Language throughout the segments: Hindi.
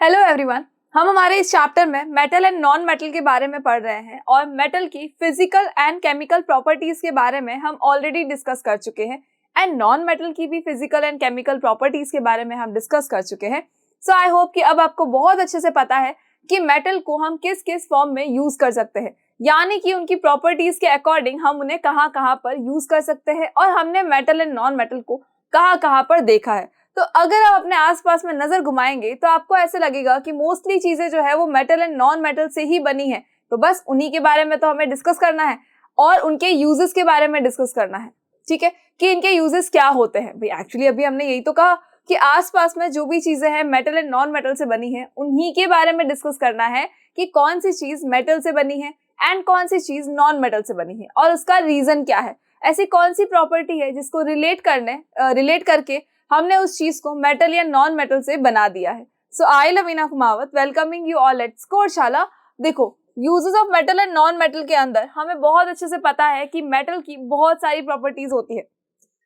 हेलो एवरीवन, हम हमारे इस चैप्टर में मेटल एंड नॉन मेटल के बारे में पढ़ रहे हैं और मेटल की फिजिकल एंड केमिकल प्रॉपर्टीज के बारे में हम ऑलरेडी डिस्कस कर चुके हैं एंड नॉन मेटल की भी फिजिकल एंड केमिकल प्रॉपर्टीज के बारे में हम डिस्कस कर चुके हैं। सो आई होप कि अब आपको बहुत अच्छे से पता है कि मेटल को हम किस किस फॉर्म में यूज कर सकते हैं, यानी कि उनकी प्रॉपर्टीज के अकॉर्डिंग हम उन्हें कहाँ कहाँ पर यूज कर सकते हैं और हमने मेटल एंड नॉन मेटल को कहाँ कहाँ पर देखा है। तो अगर आप अपने आसपास में नजर घुमाएंगे तो आपको ऐसे लगेगा कि मोस्टली चीजें जो है वो मेटल एंड नॉन मेटल से ही बनी है। तो बस उन्हीं के बारे में तो हमें डिस्कस करना है और उनके यूजेस के बारे में डिस्कस करना है, ठीक है, कि इनके यूजेस क्या होते हैं। भाई एक्चुअली अभी हमने यही तो कहा कि आसपास में जो भी चीजें हैं मेटल एंड नॉन मेटल से बनी है, उन्हीं के बारे में डिस्कस करना है कि कौन सी चीज मेटल से बनी है एंड कौन सी चीज नॉन मेटल से बनी है और उसका रीजन क्या है। ऐसी कौन सी प्रॉपर्टी है जिसको रिलेट करके हमने उस चीज को मेटल या नॉन मेटल से बना दिया है। So I Lavina Kumawat welcoming you all at Scoreshala. देखो, uses of metal and non metal के अंदर हमें बहुत अच्छे से पता है कि मेटल की बहुत सारी प्रॉपर्टीज होती है।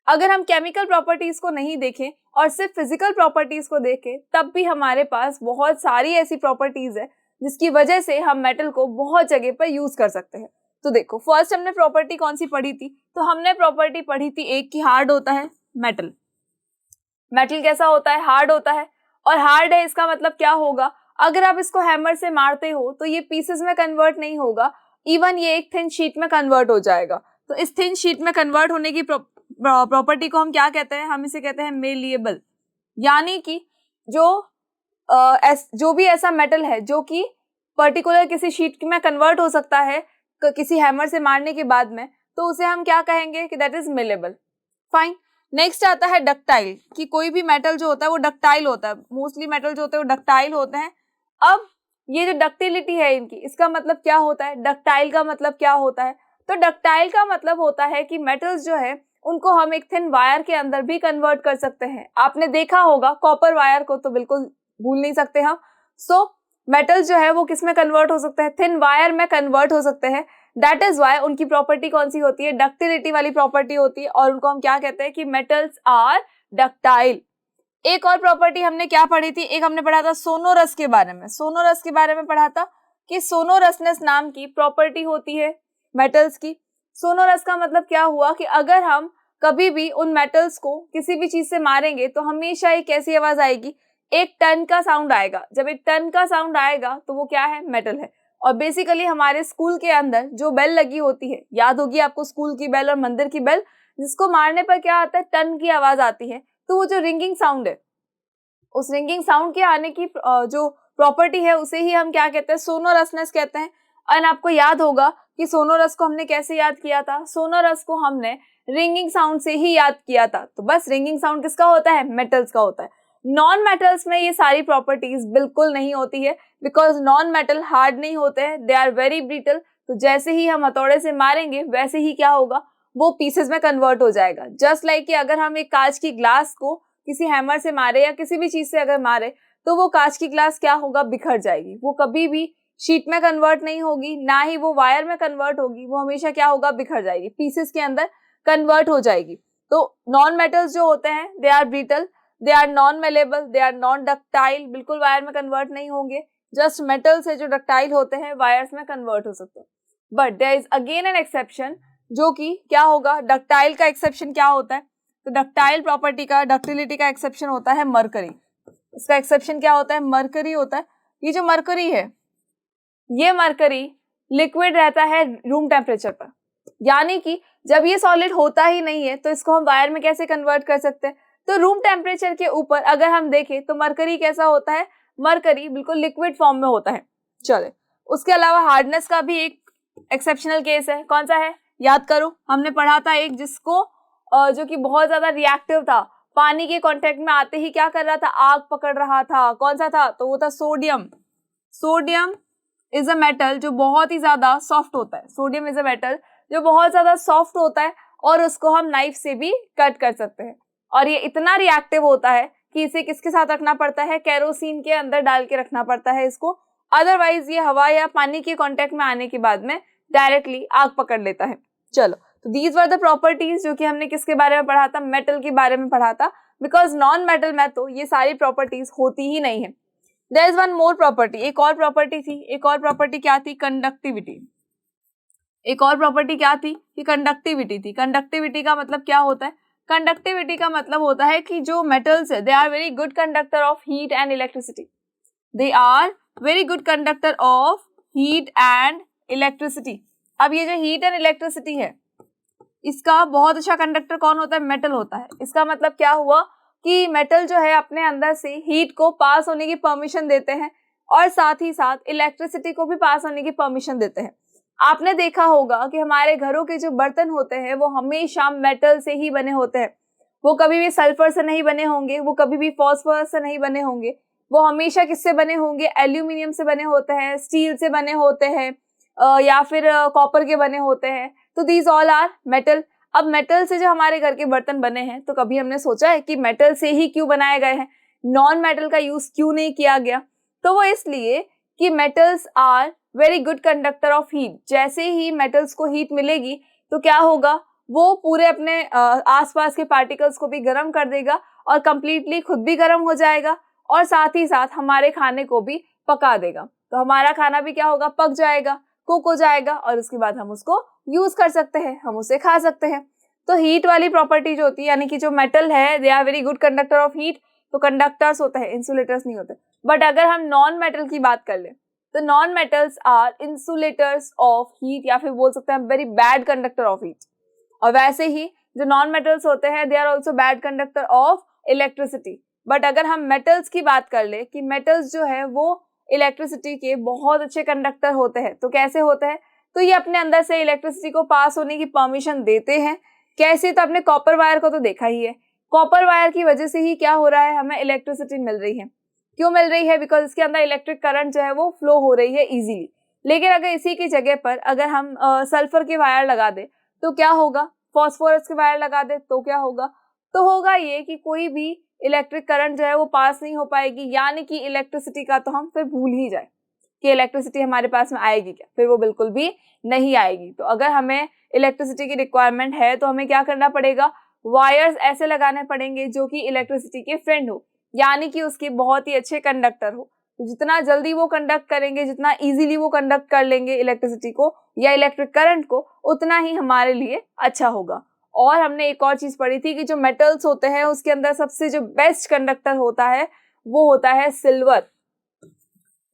अगर हम केमिकल प्रॉपर्टीज को नहीं देखें और सिर्फ फिजिकल प्रॉपर्टीज को देखें तब भी हमारे पास बहुत सारी ऐसी प्रॉपर्टीज है जिसकी वजह से हम मेटल को बहुत जगह पर यूज कर सकते हैं। तो देखो, फर्स्ट हमने प्रॉपर्टी कौन सी पढ़ी थी? तो हमने प्रॉपर्टी पढ़ी थी एक की हार्ड होता है मेटल। मेटल कैसा होता है? हार्ड होता है। और हार्ड है इसका मतलब क्या होगा? अगर आप इसको हैमर से मारते हो तो ये पीसेस में कन्वर्ट नहीं होगा, इवन ये एक थिन शीट में कन्वर्ट हो जाएगा। तो इस थिन शीट में कन्वर्ट होने की प्रॉपर्टी को हम क्या कहते हैं? हम इसे कहते हैं मेलिएबल। यानी कि जो भी ऐसा मेटल है जो कि पर्टिकुलर किसी शीट में कन्वर्ट हो सकता है किसी हैमर से मारने के बाद में, तो उसे हम क्या कहेंगे कि that is malleable. Fine. Next आता है डक्टाइल, कि कोई भी मेटल जो होता है वो डक्टाइल होता है। मोस्टली मेटल जो होते हैं वो डक्टाइल होते हैं। अब ये जो डक्टिलिटी है इनकी, इसका मतलब क्या होता है? डक्टाइल का मतलब क्या होता है? तो डक्टाइल का मतलब होता है कि मेटल्स जो है उनको हम एक थिन वायर के अंदर भी कन्वर्ट कर सकते हैं। आपने देखा होगा कॉपर वायर को, तो बिल्कुल भूल नहीं सकते हम। सो मेटल्स जो है वो किस में कन्वर्ट हो सकते हैं? थिन वायर में कन्वर्ट हो सकते हैं। दैट इज वाई उनकी प्रॉपर्टी कौन सी होती है? डक्टिलिटी वाली प्रॉपर्टी होती है और उनको हम क्या कहते हैं कि मेटल्स आर डक्टाइल। एक और प्रॉपर्टी हमने क्या पढ़ी थी? एक हमने पढ़ा था सोनोरस के बारे में। सोनोरस के बारे में पढ़ा था कि सोनोरसनेस नाम की प्रॉपर्टी होती है मेटल्स की। सोनोरस का मतलब क्या हुआ कि अगर हम कभी भी उन मेटल्स को किसी भी चीज से मारेंगे तो हमेशा एक कैसी आवाज आएगी? एक टन का साउंड आएगा। जब एक टन का साउंड आएगा तो वो क्या है? मेटल है। और बेसिकली हमारे स्कूल के अंदर जो बेल लगी होती है, याद होगी आपको स्कूल की बेल और मंदिर की बेल, जिसको मारने पर क्या आता है? टन की आवाज आती है। तो वो जो रिंगिंग साउंड है, उस रिंगिंग साउंड के आने की जो प्रॉपर्टी है उसे ही हम क्या कहते हैं? सोनोरसनेस कहते हैं। और आपको याद होगा कि सोनोरस को हमने कैसे याद किया था? सोनोरस को हमने रिंगिंग साउंड से ही याद किया था। तो बस रिंगिंग साउंड किसका होता है? मेटल्स का होता है। नॉन मेटल्स में ये सारी प्रॉपर्टीज बिल्कुल नहीं होती है, बिकॉज नॉन मेटल हार्ड नहीं होते हैं, दे आर वेरी ब्रिटल। तो जैसे ही हम हथौड़े से मारेंगे वैसे ही क्या होगा? वो पीसेस में कन्वर्ट हो जाएगा। जस्ट लाइक कि अगर हम एक कांच की ग्लास को किसी हैमर से मारे या किसी भी चीज से अगर मारे तो वो कांच की ग्लास क्या होगा? बिखर जाएगी। वो कभी भी शीट में कन्वर्ट नहीं होगी, ना ही वो वायर में कन्वर्ट होगी। वो हमेशा क्या होगा? बिखर जाएगी, पीसेस के अंदर कन्वर्ट हो जाएगी। तो नॉन मेटल्स जो होते हैं they are brittle, they are non malleable, they are non ductile, बिल्कुल वायर में कन्वर्ट नहीं होंगे। जस्ट मेटल से जो डक्टाइल होते हैं वायर्स में कन्वर्ट हो सकते हैं। But there is again an exception, जो कि क्या होगा? डक्टाइल का एक्सेप्शन क्या होता है? तो डक्टाइल प्रॉपर्टी का, डक्टिलिटी का एक्सेप्शन होता है मरकरी। इसका एक्सेप्शन क्या होता है? मरकरी होता है। ये जो मरकरी है, ये मरकरी लिक्विड रहता है रूम टेम्परेचर पर, यानी कि जब ये सॉलिड होता ही नहीं है तो इसको हम वायर में कैसे कन्वर्ट कर सकते हैं? तो रूम टेम्परेचर के ऊपर अगर हम देखें तो मरकरी कैसा होता है? मरकरी बिल्कुल लिक्विड फॉर्म में होता है। चले, उसके अलावा हार्डनेस का भी एक एक्सेप्शनल केस है। कौन सा है? याद करो, हमने पढ़ा था एक जिसको जो कि बहुत ज्यादा रिएक्टिव था, पानी के कांटेक्ट में आते ही क्या कर रहा था? आग पकड़ रहा था। कौन सा था? तो वो था sodium. Sodium is a metal जो बहुत ही ज्यादा सॉफ्ट होता है। सोडियम इज अ मेटल जो बहुत ज्यादा सॉफ्ट होता है और उसको हम नाइफ से भी कट कर सकते हैं। और ये इतना रिएक्टिव होता है कि इसे किसके साथ रखना पड़ता है? केरोसिन के अंदर डाल के रखना पड़ता है इसको, अदरवाइज ये हवा या पानी के कांटेक्ट में आने के बाद में डायरेक्टली आग पकड़ लेता है। चलो, तो दीज वर द प्रॉपर्टीज जो कि हमने किसके बारे में पढ़ा था? मेटल के बारे में पढ़ा था। बिकॉज नॉन मेटल में तो ये सारी प्रॉपर्टीज होती ही नहीं है। There is one more property, एक और प्रॉपर्टी थी। एक और प्रॉपर्टी क्या थी? कंडक्टिविटी। एक और प्रॉपर्टी क्या थी? कि कंडक्टिविटी थी। कंडक्टिविटी का मतलब क्या होता है? कंडक्टिविटी का मतलब होता है कि जो मेटल्स है they are very good conductor of heat and electricity. They are very good conductor of heat and electricity. अब ये जो हीट एंड इलेक्ट्रिसिटी है इसका बहुत अच्छा कंडक्टर कौन होता है? मेटल होता है। इसका मतलब क्या हुआ कि मेटल जो है अपने अंदर से हीट को पास होने की परमिशन देते हैं और साथ ही साथ इलेक्ट्रिसिटी को भी पास होने की परमिशन देते हैं। आपने देखा होगा कि हमारे घरों के जो बर्तन होते हैं वो हमेशा मेटल से ही बने होते हैं। वो कभी भी सल्फर से नहीं बने होंगे, वो कभी भी फॉस्फोरस से नहीं बने होंगे, वो हमेशा किससे बने होंगे? एल्यूमिनियम से बने होते हैं, स्टील से बने होते हैं या फिर कॉपर के बने होते हैं। तो दीज ऑल आर मेटल। अब मेटल से जो हमारे घर के बर्तन बने हैं तो कभी हमने सोचा है कि मेटल से ही क्यों बनाए गए हैं, नॉन मेटल का यूज क्यों नहीं किया गया? तो वो इसलिए कि metals are very good conductor of heat. जैसे ही मेटल्स को हीट मिलेगी तो क्या होगा? वो पूरे अपने आसपास के पार्टिकल्स को भी गर्म कर देगा और कंप्लीटली खुद भी गर्म हो जाएगा और साथ ही साथ हमारे खाने को भी पका देगा। तो हमारा खाना भी क्या होगा? पक जाएगा, कुक हो जाएगा और उसके बाद हम उसको यूज कर सकते हैं, हम उसे खा सकते हैं। तो हीट वाली प्रॉपर्टी जो होती है, यानी कि जो मेटल है they are very good conductor of heat, तो कंडक्टर्स होते हैं, इंसुलेटर्स नहीं होते। बट अगर हम नॉन मेटल की बात कर ले तो non metals are insulators of heat, या फिर बोल सकते हैं very bad conductor of heat. और वैसे ही जो नॉन मेटल्स होते हैं they are also bad conductor of electricity. But अगर हम मेटल्स की बात कर ले कि मेटल्स जो है वो इलेक्ट्रिसिटी के बहुत अच्छे कंडक्टर होते हैं। तो कैसे होते हैं? तो ये अपने अंदर से इलेक्ट्रिसिटी को पास होने की परमिशन देते हैं। कैसे? तो आपने कॉपर वायर को तो देखा ही है। कॉपर वायर की वजह से ही क्या हो रहा है? हमें इलेक्ट्रिसिटी मिल रही है। क्यों मिल रही है? बिकॉज इसके अंदर इलेक्ट्रिक करंट जो है वो फ्लो हो रही है इजीली। लेकिन अगर इसी की जगह पर अगर हम सल्फर के वायर लगा दे तो क्या होगा? फॉस्फोरस के वायर लगा दे तो क्या होगा? तो होगा ये कि कोई भी इलेक्ट्रिक करंट जो है वो पास नहीं हो पाएगी, यानी कि इलेक्ट्रिसिटी का तो हम फिर भूल ही जाए कि इलेक्ट्रिसिटी हमारे पास में आएगी क्या? फिर वो बिल्कुल भी नहीं आएगी। तो अगर हमें इलेक्ट्रिसिटी की रिक्वायरमेंट है तो हमें क्या करना पड़ेगा? वायर्स ऐसे लगाने पड़ेंगे जो कि इलेक्ट्रिसिटी के फ्रेंड हो, यानी कि उसके बहुत ही अच्छे कंडक्टर हो। तो जितना जल्दी वो कंडक्ट करेंगे, जितना इजीली वो कंडक्ट कर लेंगे इलेक्ट्रिसिटी को या इलेक्ट्रिक करंट को, उतना ही हमारे लिए अच्छा होगा। और हमने एक और चीज पढ़ी थी कि जो मेटल्स होते हैं उसके अंदर सबसे जो बेस्ट कंडक्टर होता है वो होता है सिल्वर।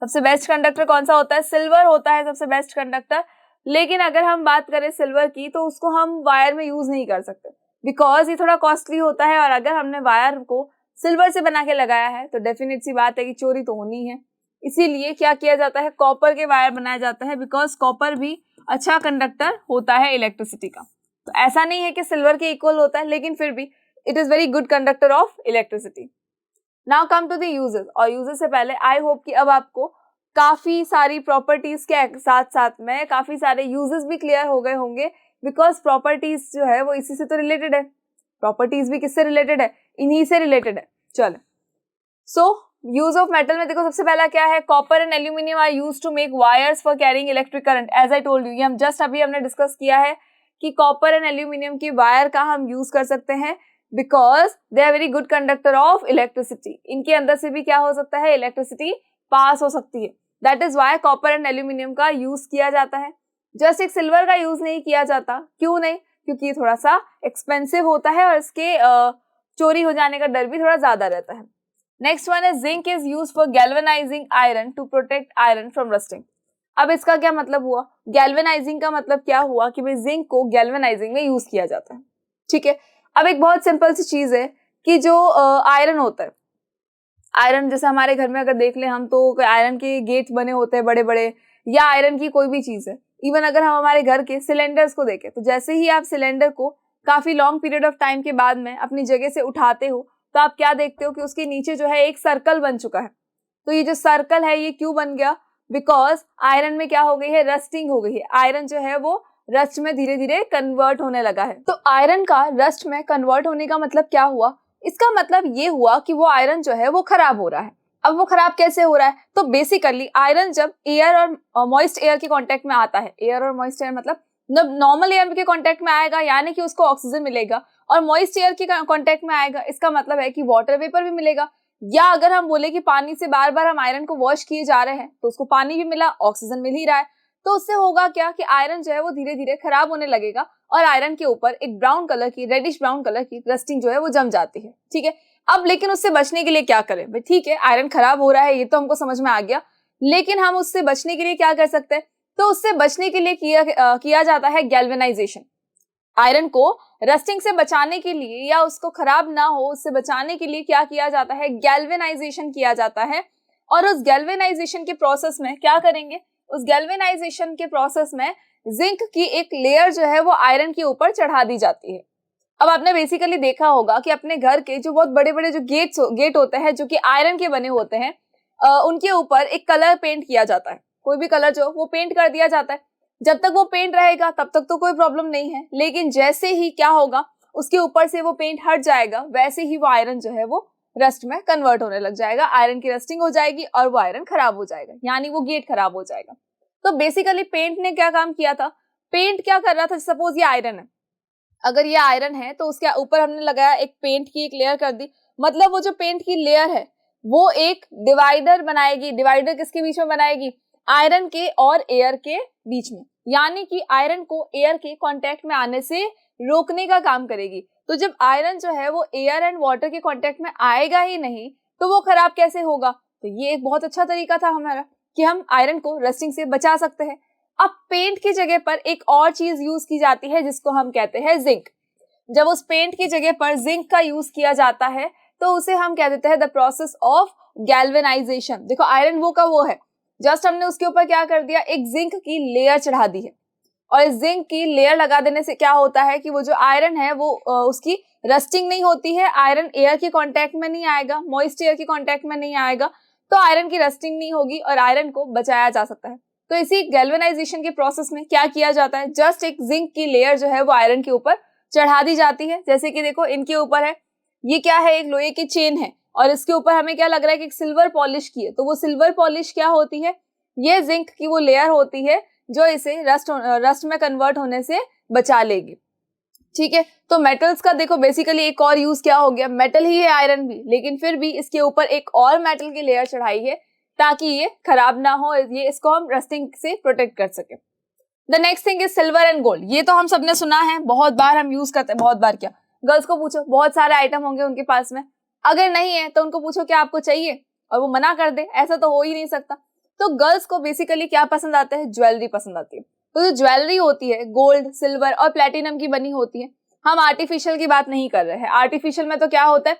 सबसे बेस्ट कंडक्टर कौन सा होता है? सिल्वर होता है सबसे बेस्ट कंडक्टर। लेकिन अगर हम बात करें सिल्वर की तो उसको हम वायर में यूज नहीं कर सकते बिकॉज ये थोड़ा कॉस्टली होता है, और अगर हमने वायर को सिल्वर से बना के लगाया है तो डेफिनेट सी बात है कि चोरी तो होनी है। इसीलिए क्या किया जाता है? कॉपर के वायर बनाया जाता है, बिकॉज कॉपर भी अच्छा कंडक्टर होता है इलेक्ट्रिसिटी का। तो ऐसा नहीं है कि सिल्वर के इक्वल होता है, लेकिन फिर भी it is very good conductor of electricity. Now come to the uses. और यूजेस से पहले आई होप कि अब आपको काफी सारी प्रॉपर्टीज के साथ साथ में काफी सारे यूजेस भी क्लियर हो गए होंगे, बिकॉज प्रॉपर्टीज जो है वो इसी से तो रिलेटेड है। प्रॉपर्टीज भी किससे रिलेटेड है? इन्हीं से रिलेटेड है। चलो, सो यूज ऑफ मेटल में देखो सबसे पहला क्या है? Copper and aluminium are used to make wires for carrying electric current. As I told you, ये हम जस्ट अभी हमने डिस्कस किया है कि कॉपर एंड एल्यूमिनियम की वायर का हम यूज कर सकते हैं because they are very good conductor of electricity. इनके अंदर से भी क्या हो सकता है? इलेक्ट्रिसिटी पास हो सकती है। That is Y copper and aluminium का यूज किया जाता है। जस्ट एक सिल्वर का यूज नहीं किया जाता। क्यों नहीं? क्योंकि ये थोड़ा सा एक्सपेंसिव होता है और इसके चोरी हो जाने का डर भी थोड़ा ज्यादा रहता है। नेक्स्ट वन है zinc is use for galvanising iron to protect iron from rusting. अब इसका क्या मतलब हुआ? गैल्वेनाइजिंग का मतलब क्या हुआ कि भाई जिंक को गैल्वेनाइजिंग में यूज किया जाता है। ठीक है, अब एक बहुत सिंपल सी चीज है कि जो आयरन होता है, आयरन जैसे हमारे घर में अगर देख ले हम तो आयरन के गेट बने होते हैं बड़े बड़े, या आयरन की कोई भी चीज है। इवन अगर हम हमारे घर के सिलेंडर्स को देखें तो जैसे ही आप सिलेंडर को काफी लॉन्ग पीरियड ऑफ टाइम के बाद में अपनी जगह से उठाते हो तो आप क्या देखते हो कि उसके नीचे जो है एक सर्कल बन चुका है। तो ये जो सर्कल है ये क्यों बन गया? बिकॉज आयरन में क्या हो गई है? रस्टिंग हो गई है। आयरन जो है वो रस्ट में धीरे धीरे कन्वर्ट होने लगा है। तो आयरन का रस्ट में कन्वर्ट होने का मतलब क्या हुआ? इसका मतलब ये हुआ कि वो आयरन जो है वो खराब हो रहा है। अब वो खराब कैसे हो रहा है? तो बेसिकली आयरन जब एयर और मॉइस्ट एयर के कांटेक्ट में आता है, एयर और मॉइस्ट एयर मतलब नॉर्मल एयर के कांटेक्ट में आएगा यानी कि उसको ऑक्सीजन मिलेगा, और मॉइस्ट एयर के कांटेक्ट में आएगा इसका मतलब है कि वाटर वेपर भी मिलेगा। या अगर हम बोले कि पानी से बार बार हम आयरन को वॉश किए जा रहे हैं तो उसको पानी भी मिला, ऑक्सीजन मिल ही रहा है, तो उससे होगा क्या कि आयरन जो है वो धीरे धीरे खराब होने लगेगा और आयरन के ऊपर एक ब्राउन कलर की, रेडिश ब्राउन कलर की रस्टिंग जो है वो जम जाती है। ठीक है, अब लेकिन उससे बचने के लिए क्या करें भाई? ठीक है, आयरन खराब हो रहा है ये तो हमको समझ में आ गया, लेकिन हम उससे बचने के लिए क्या कर सकते हैं? तो उससे बचने के लिए किया जाता है गैल्वेनाइजेशन। आयरन को रस्टिंग से बचाने के लिए या उसको खराब ना हो उससे बचाने के लिए क्या किया जाता है? गैल्वेनाइजेशन किया जाता है। और उस गैल्वेनाइजेशन के प्रोसेस में क्या करेंगे? उस गैल्वेनाइजेशन के प्रोसेस में जिंक की एक लेयर जो है वो आयरन के ऊपर चढ़ा दी जाती है। अब आपने बेसिकली देखा होगा कि अपने घर के जो बहुत बड़े बड़े जो गेट होते हैं जो कि आयरन के बने होते हैं, उनके ऊपर एक कलर पेंट किया जाता है। कोई भी कलर जो वो पेंट कर दिया जाता है। जब तक वो पेंट रहेगा तब तक तो कोई प्रॉब्लम नहीं है, लेकिन जैसे ही क्या होगा उसके ऊपर से वो पेंट हट जाएगा वैसे ही वो आयरन जो है वो रस्ट में कन्वर्ट होने लग जाएगा, आयरन की रस्टिंग हो जाएगी और वो आयरन खराब हो जाएगा, यानी वो गेट खराब हो जाएगा। तो बेसिकली पेंट ने क्या काम किया था? पेंट क्या कर रहा था? सपोज ये आयरन है, अगर ये आयरन है तो उसके ऊपर हमने लगाया एक पेंट की एक लेयर कर दी, मतलब वो जो पेंट की लेयर है वो एक डिवाइडर बनाएगी। डिवाइडर किसके बीच में बनाएगी? आयरन के और एयर के बीच में, यानी कि आयरन को एयर के कांटेक्ट में आने से रोकने का काम करेगी। तो जब आयरन जो है वो एयर एंड वाटर के कांटेक्ट में आएगा ही नहीं तो वो खराब कैसे होगा? तो ये एक बहुत अच्छा तरीका था हमारा कि हम आयरन को रस्टिंग से बचा सकते हैं। अब पेंट की जगह पर एक और चीज यूज की जाती है जिसको हम कहते हैं जिंक। जब उस पेंट की जगह पर जिंक का यूज किया जाता है तो उसे हम कह देते हैं द प्रोसेस ऑफ गैल्वेनाइजेशन। देखो आयरन वो का वो है, जस्ट हमने उसके ऊपर क्या कर दिया? एक जिंक की लेयर चढ़ा दी है, और इस जिंक की लेयर लगा देने से क्या होता है कि वो जो आयरन है वो उसकी रस्टिंग नहीं होती है, आयरन एयर के कांटेक्ट में नहीं आएगा, मॉइस्ट एयर के कांटेक्ट में नहीं आएगा, तो आयरन की रस्टिंग नहीं होगी और आयरन को बचाया जा सकता है। तो इसी गैल्वेनाइजेशन के प्रोसेस में क्या किया जाता है? जस्ट एक जिंक की लेयर जो है वो आयरन के ऊपर चढ़ा दी जाती है। जैसे कि देखो इनके ऊपर है, ये क्या है? एक लोहे की चेन है और इसके ऊपर हमें क्या लग रहा है कि एक सिल्वर पॉलिश की है, तो वो सिल्वर पॉलिश क्या होती है? ये जिंक की वो लेयर होती है जो इसे रस्ट में कन्वर्ट होने से बचा लेगी। ठीक है, तो मेटल्स का देखो बेसिकली एक और यूज क्या हो गया? मेटल ही है आयरन भी, लेकिन फिर भी इसके ऊपर एक और मेटल की लेयर चढ़ाई है ताकि ये खराब ना हो, ये इसको हम रस्टिंग से प्रोटेक्ट कर सके। The next thing is silver and gold. ये तो हम सबने सुना है, बहुत बार हम यूज करते हैं, बहुत बार। क्या गर्ल्स को पूछो, बहुत सारे आइटम होंगे उनके पास में, अगर नहीं है तो उनको पूछो क्या आपको चाहिए और वो मना कर दे, ऐसा तो हो ही नहीं सकता। तो गर्ल्स को बेसिकली क्या पसंद आता है? ज्वेलरी पसंद आती है। तो जो ज्वेलरी होती है गोल्ड, सिल्वर और प्लेटिनम की बनी होती है। हम आर्टिफिशियल की बात नहीं कर रहे हैं। आर्टिफिशियल में तो क्या होता है,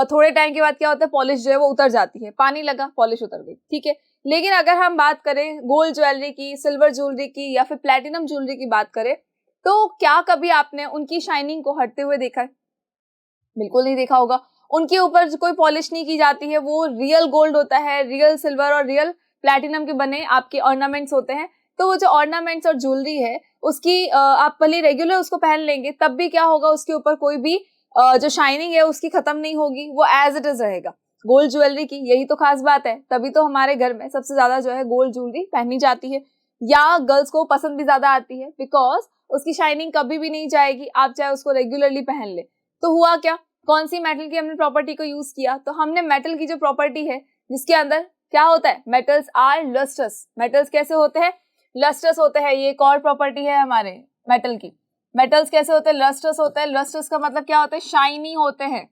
थोड़े टाइम के बाद क्या होता है, पॉलिश जो है वो उतर जाती है, पानी लगा पॉलिश उतर गई। ठीक है, लेकिन अगर हम बात करें गोल्ड ज्वेलरी की, सिल्वर ज्वेलरी की या फिर प्लेटिनम ज्वेलरी की बात करें, तो क्या कभी आपने उनकी शाइनिंग को हटते हुए देखा है? बिल्कुल नहीं देखा होगा। उनके ऊपर कोई पॉलिश नहीं की जाती है, वो रियल गोल्ड होता है, रियल सिल्वर और रियल प्लैटिनम के बने आपके ऑर्नामेंट्स होते हैं। तो वो जो ऑर्नामेंट्स और ज्वेलरी है उसकी आप भले रेगुलर उसको पहन लेंगे तब भी क्या होगा, उसके ऊपर कोई भी जो शाइनिंग है उसकी खत्म नहीं होगी, वो एज इट इज रहेगा। गोल्ड ज्वेलरी की यही तो खास बात है, तभी तो हमारे घर में सबसे ज्यादा जो है गोल्ड ज्वेलरी पहनी जाती है, या गर्ल्स को पसंद भी ज्यादा आती है, बिकॉज उसकी शाइनिंग कभी भी नहीं जाएगी, आप चाहे उसको रेगुलरली पहन ले। तो हुआ क्या, कौन सी मेटल की हमने प्रॉपर्टी को यूज किया? तो हमने मेटल की जो प्रॉपर्टी है जिसके अंदर क्या होता है, मेटल्स आर लस्ट्रस। मेटल्स कैसे होते हैं? लस्ट्रस होते हैं। ये एक और प्रॉपर्टी है हमारे मेटल की। मेटल्स कैसे होते हैं? लस्ट्रस होते हैं। लस्ट्रस का मतलब क्या होता है? शाइनी होते हैं।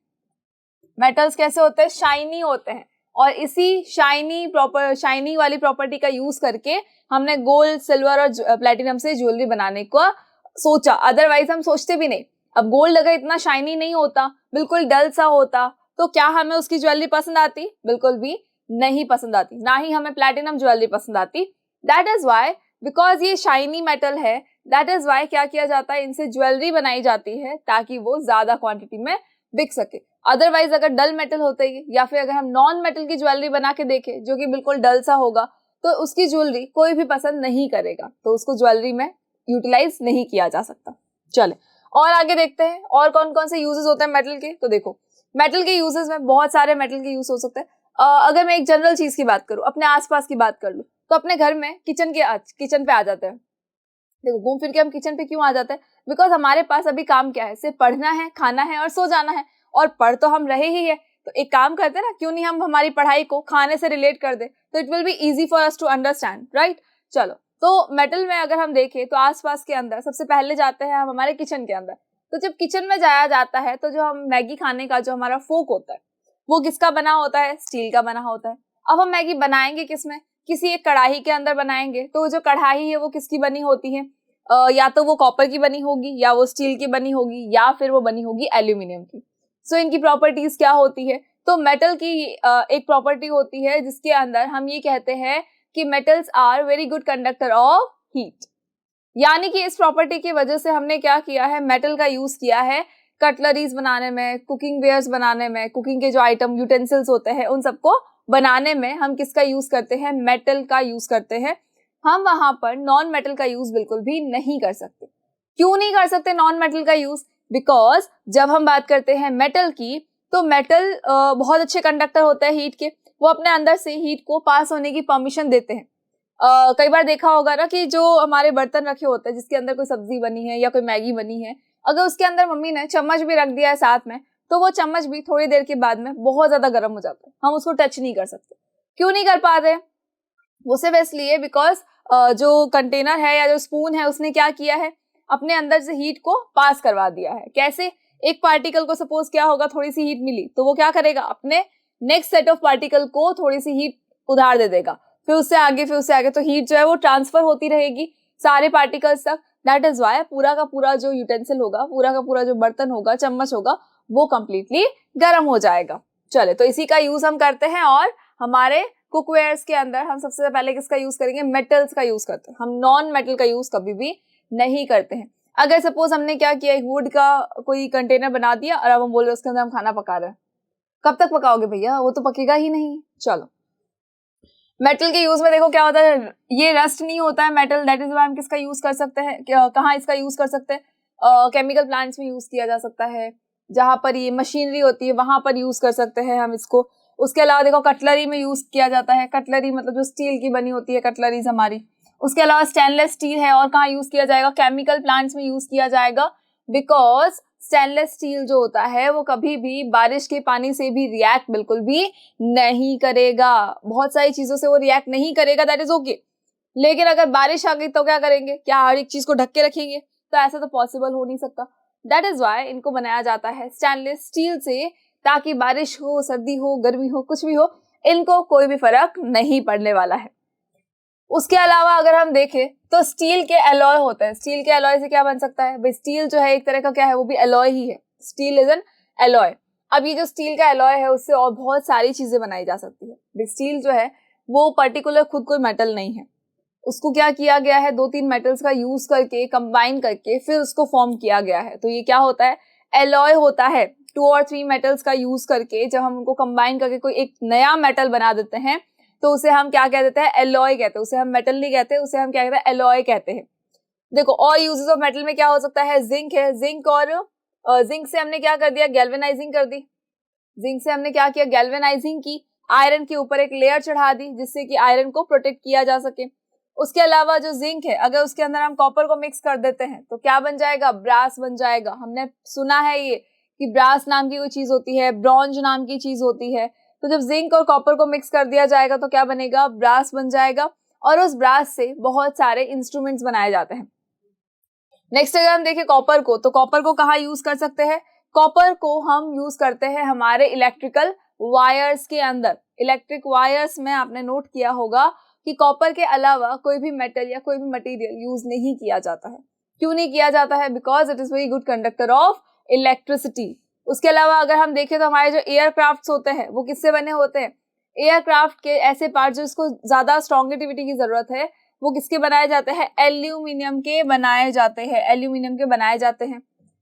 मेटल्स कैसे होते हैं? शाइनी होते हैं। और इसी शाइनी वाली प्रॉपर्टी का यूज करके हमने गोल्ड, सिल्वर और प्लेटिनम से ज्वेलरी बनाने को सोचा, अदरवाइज हम सोचते भी नहीं। अब गोल्ड अगर इतना शाइनी नहीं होता, बिल्कुल डल सा होता, तो क्या हमें उसकी ज्वेलरी पसंद आती? बिल्कुल भी नहीं पसंद आती। ना ही हमें प्लैटिनम ज्वेलरी पसंद आती। दैट इज वाई, बिकॉज ये शाइनी मेटल है, दैट इज वाई क्या किया जाता है, इनसे ज्वेलरी बनाई जाती है ताकि वो ज्यादा क्वांटिटी में बिक सके। अदरवाइज अगर डल मेटल होते ही, या फिर अगर हम नॉन मेटल की ज्वेलरी बना के देखें जो कि बिल्कुल डल सा होगा, तो उसकी ज्वेलरी कोई भी पसंद नहीं करेगा, तो उसको ज्वेलरी में यूटिलाइज नहीं किया जा सकता। चले और आगे देखते हैं और कौन कौन से यूजेस होते हैं मेटल के। तो देखो मेटल के यूजेस में बहुत सारे मेटल के यूज हो सकते हैं। अगर मैं एक जनरल चीज की बात करूं, अपने आसपास की बात कर लूं, तो अपने घर में किचन पे आ जाते हैं। देखो घूम फिर के हम किचन पे क्यों आ जाते हैं? बिकॉज हमारे पास अभी काम क्या है, सिर्फ पढ़ना है, खाना है और सो जाना है, और पढ़ तो हम रहे ही है, तो एक काम करते हैं ना, क्यों नहीं हम हमारी पढ़ाई को खाने से रिलेट कर दे, तो it will be easy for us to understand, right. चलो, तो मेटल में अगर हम देखें तो आसपास के अंदर सबसे पहले जाते हैं हम हमारे किचन के अंदर। तो जब किचन में जाया जाता है तो जो हम मैगी खाने का जो हमारा फोक होता है वो किसका बना होता है, स्टील का बना होता है। अब हम मैगी बनाएंगे किसमें, किसी एक कढ़ाई के अंदर बनाएंगे। तो जो कढ़ाई है वो किसकी बनी होती है, या तो वो कॉपर की बनी होगी, या वो स्टील की बनी होगी, या फिर वो बनी होगी एल्यूमिनियम की। सो इनकी प्रॉपर्टीज क्या होती है, तो मेटल की एक प्रॉपर्टी होती है जिसके अंदर हम ये कहते हैं कि metals are very good conductor of heat. यानी कि इस प्रॉपर्टी की वजह से हमने क्या किया है, मेटल का यूज किया है कटलरीज बनाने में, कुकिंग वेयर्स बनाने में, कुकिंग के जो आइटम यूटेंसिल्स होते हैं उन सबको बनाने में हम किसका यूज करते हैं, मेटल का यूज करते हैं। हम वहां पर नॉन मेटल का यूज बिल्कुल भी नहीं कर सकते। क्यों नहीं कर सकते नॉन मेटल का यूज, बिकॉज जब हम बात करते हैं मेटल की, तो मेटल बहुत अच्छे कंडक्टर होते हैं हीट के, वो अपने अंदर से हीट को पास होने की परमिशन देते हैं। कई बार देखा होगा ना कि जो हमारे बर्तन रखे होते हैं जिसके अंदर कोई सब्जी बनी है या कोई मैगी बनी है, अगर उसके अंदर मम्मी ने चम्मच भी रख दिया है साथ में, तो वो चम्मच भी थोड़ी देर के बाद में बहुत ज्यादा गर्म हो जाता है, हम उसको टच नहीं कर सकते। क्यों नहीं कर पाते, वो सिर्फ इसलिए बिकॉज जो कंटेनर है या जो स्पून है उसने क्या किया है, अपने अंदर से हीट को पास करवा दिया है। कैसे, एक पार्टिकल को सपोज क्या होगा, थोड़ी सी हीट मिली तो वो क्या करेगा, अपने नेक्स्ट सेट ऑफ पार्टिकल को थोड़ी सी हीट उधार दे देगा, फिर उससे आगे, फिर उससे आगे, तो हीट जो है वो ट्रांसफर होती रहेगी सारे पार्टिकल्स तक। दैट इज वाई पूरा का पूरा जो यूटेंसिल होगा, पूरा का पूरा जो बर्तन होगा, चम्मच होगा, वो कंप्लीटली गर्म हो जाएगा। चले, तो इसी का यूज हम करते हैं, और हमारे कुकवेयर्स के अंदर हम सबसे पहले किसका यूज करेंगे, मेटल्स का यूज करते हैं। हम नॉन मेटल का यूज कभी भी नहीं करते हैं। अगर सपोज हमने क्या किया, एक वुड का कोई कंटेनर बना दिया और अब हम बोल रहे उसके अंदर हम खाना पका रहे हैं, कब तक पकाओगे भैया, वो तो पकेगा ही नहीं। चलो, मेटल के यूज में देखो क्या होता है, ये रस्ट नहीं होता है मेटल, दैट इज व्हाई हम किसका यूज कर सकते हैं, कहाँ इसका यूज कर सकते हैं, केमिकल प्लांट्स में यूज किया जा सकता है, जहां पर ये मशीनरी होती है वहां पर यूज कर सकते हैं हम इसको। उसके अलावा देखो कटलरी में यूज किया जाता है, कटलरी मतलब जो स्टील की बनी होती है कटलरीज हमारी। उसके अलावा स्टेनलेस स्टील है, और कहाँ यूज किया जाएगा, केमिकल प्लांट्स में यूज किया जाएगा, बिकॉज स्टेनलेस स्टील जो होता है वो कभी भी बारिश के पानी से भी रिएक्ट बिल्कुल भी नहीं करेगा, बहुत सारी चीजों से वो रिएक्ट नहीं करेगा, दैट इज ओके। लेकिन अगर बारिश आ गई तो क्या करेंगे, क्या हर एक चीज को ढक के रखेंगे, तो ऐसा तो पॉसिबल हो नहीं सकता। दैट इज वाई इनको बनाया जाता है स्टेनलेस स्टील से, ताकि बारिश हो, सर्दी हो, गर्मी हो, कुछ भी हो, इनको कोई भी फर्क नहीं पड़ने वाला है। उसके अलावा अगर हम देखें तो स्टील के एलॉय होते हैं। स्टील के एलॉय से क्या बन सकता है भाई, स्टील जो है एक तरह का क्या है, वो भी एलॉय ही है, स्टील इज एन एलॉय। अब ये जो स्टील का एलॉय है उससे और बहुत सारी चीजें बनाई जा सकती है। स्टील जो है वो पर्टिकुलर खुद कोई मेटल नहीं है, उसको क्या किया गया है, 2-3 मेटल्स का यूज करके, कंबाइन करके फिर उसको फॉर्म किया गया है। तो ये क्या होता है, एलॉय होता है। 2 और 3 मेटल्स का यूज करके जब हम उनको कंबाइन करके कोई एक नया मेटल बना देते हैं तो उसे हम क्या कह देते हैं, एलॉय कहते हैं। उसे हम मेटल नहीं कहते, उसे हम क्या कहते हैं, एलॉय कहते हैं। देखो और यूजेस ऑफ मेटल में क्या हो सकता है, जिंक है, जिंक और जिंक से हमने क्या कर दिया, गैल्वेनाइजिंग कर दी। जिंक से हमने क्या किया, गैल्वेनाइजिंग की, आयरन के ऊपर एक लेयर चढ़ा दी जिससे कि आयरन को प्रोटेक्ट किया जा सके। उसके अलावा जो जिंक है, अगर उसके अंदर हम कॉपर को मिक्स कर देते हैं तो क्या बन जाएगा, ब्रास बन जाएगा। हमने सुना है ये कि ब्रास नाम की कोई चीज होती है, ब्रॉन्ज नाम की चीज होती है। तो जब जिंक और कॉपर को मिक्स कर दिया जाएगा तो क्या बनेगा, ब्रास बन जाएगा, और उस ब्रास से बहुत सारे इंस्ट्रूमेंट्स बनाए जाते हैं। नेक्स्ट अगर हम देखें कॉपर को, तो कॉपर को कहाँ यूज कर सकते हैं, कॉपर को हम यूज करते हैं हमारे इलेक्ट्रिकल वायर्स के अंदर। इलेक्ट्रिक वायर्स में आपने नोट किया होगा कि कॉपर के अलावा कोई भी मेटल या कोई भी मटेरियल यूज नहीं किया जाता है। क्यों नहीं किया जाता है, because it is very good conductor of electricity. उसके अलावा अगर हम देखें तो हमारे जो एयरक्राफ्ट होते हैं वो किससे बने होते हैं, एयरक्राफ्ट के ऐसे पार्ट जो इसको ज्यादा स्ट्रॉन्गिटिविटी की जरूरत है वो किसके बनाए जाते हैं, एल्यूमिनियम के बनाए जाते हैं, एल्यूमिनियम के बनाए जाते हैं।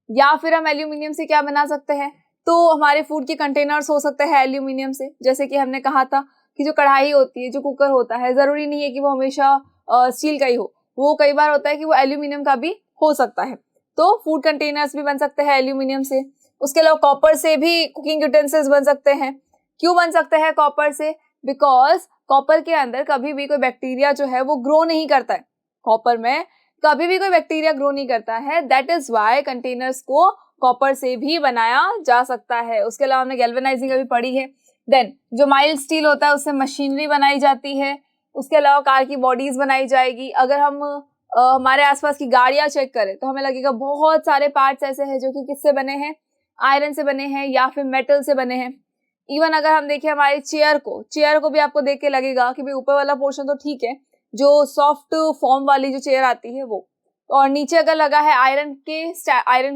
या फिर हम एल्यूमिनियम से क्या बना सकते हैं, तो हमारे फूड के कंटेनर्स हो सकते हैं एल्यूमिनियम से। जैसे कि हमने कहा था कि जो कढ़ाई होती है, जो कुकर होता है, जरूरी नहीं है कि वो हमेशा स्टील का ही हो, वो कई बार होता है कि वो एल्यूमिनियम का भी हो सकता है। तो फूड कंटेनर्स भी बन सकते हैं एल्यूमिनियम से। उसके अलावा कॉपर से भी कुकिंग यूटेंसिल्स बन सकते हैं। क्यों बन सकते हैं कॉपर से, बिकॉज कॉपर के अंदर कभी भी कोई बैक्टीरिया जो है वो ग्रो नहीं करता है। कॉपर में कभी भी कोई बैक्टीरिया ग्रो नहीं करता है, दैट इज वाई कंटेनर्स को कॉपर से भी बनाया जा सकता है। उसके अलावा हमने गैल्वेनाइजिंग अभी पढ़ी है। देन जो माइल्ड स्टील होता है उससे मशीनरी बनाई जाती है। उसके अलावा कार की बॉडीज बनाई जाएगी। अगर हम हमारे आसपास की गाड़ियां चेक करें तो हमें लगेगा बहुत सारे पार्ट्स ऐसे हैं जो कि किससे बने हैं, आयरन से बने हैं या फिर मेटल से बने हैं। इवन अगर हम देखें हमारी चेयर को भी आपको देख के लगेगा कि भाई ऊपर वाला पोर्शन तो ठीक है, जो सॉफ्ट फॉर्म वाली जो चेयर आती है वो, और नीचे अगर लगा है आयरन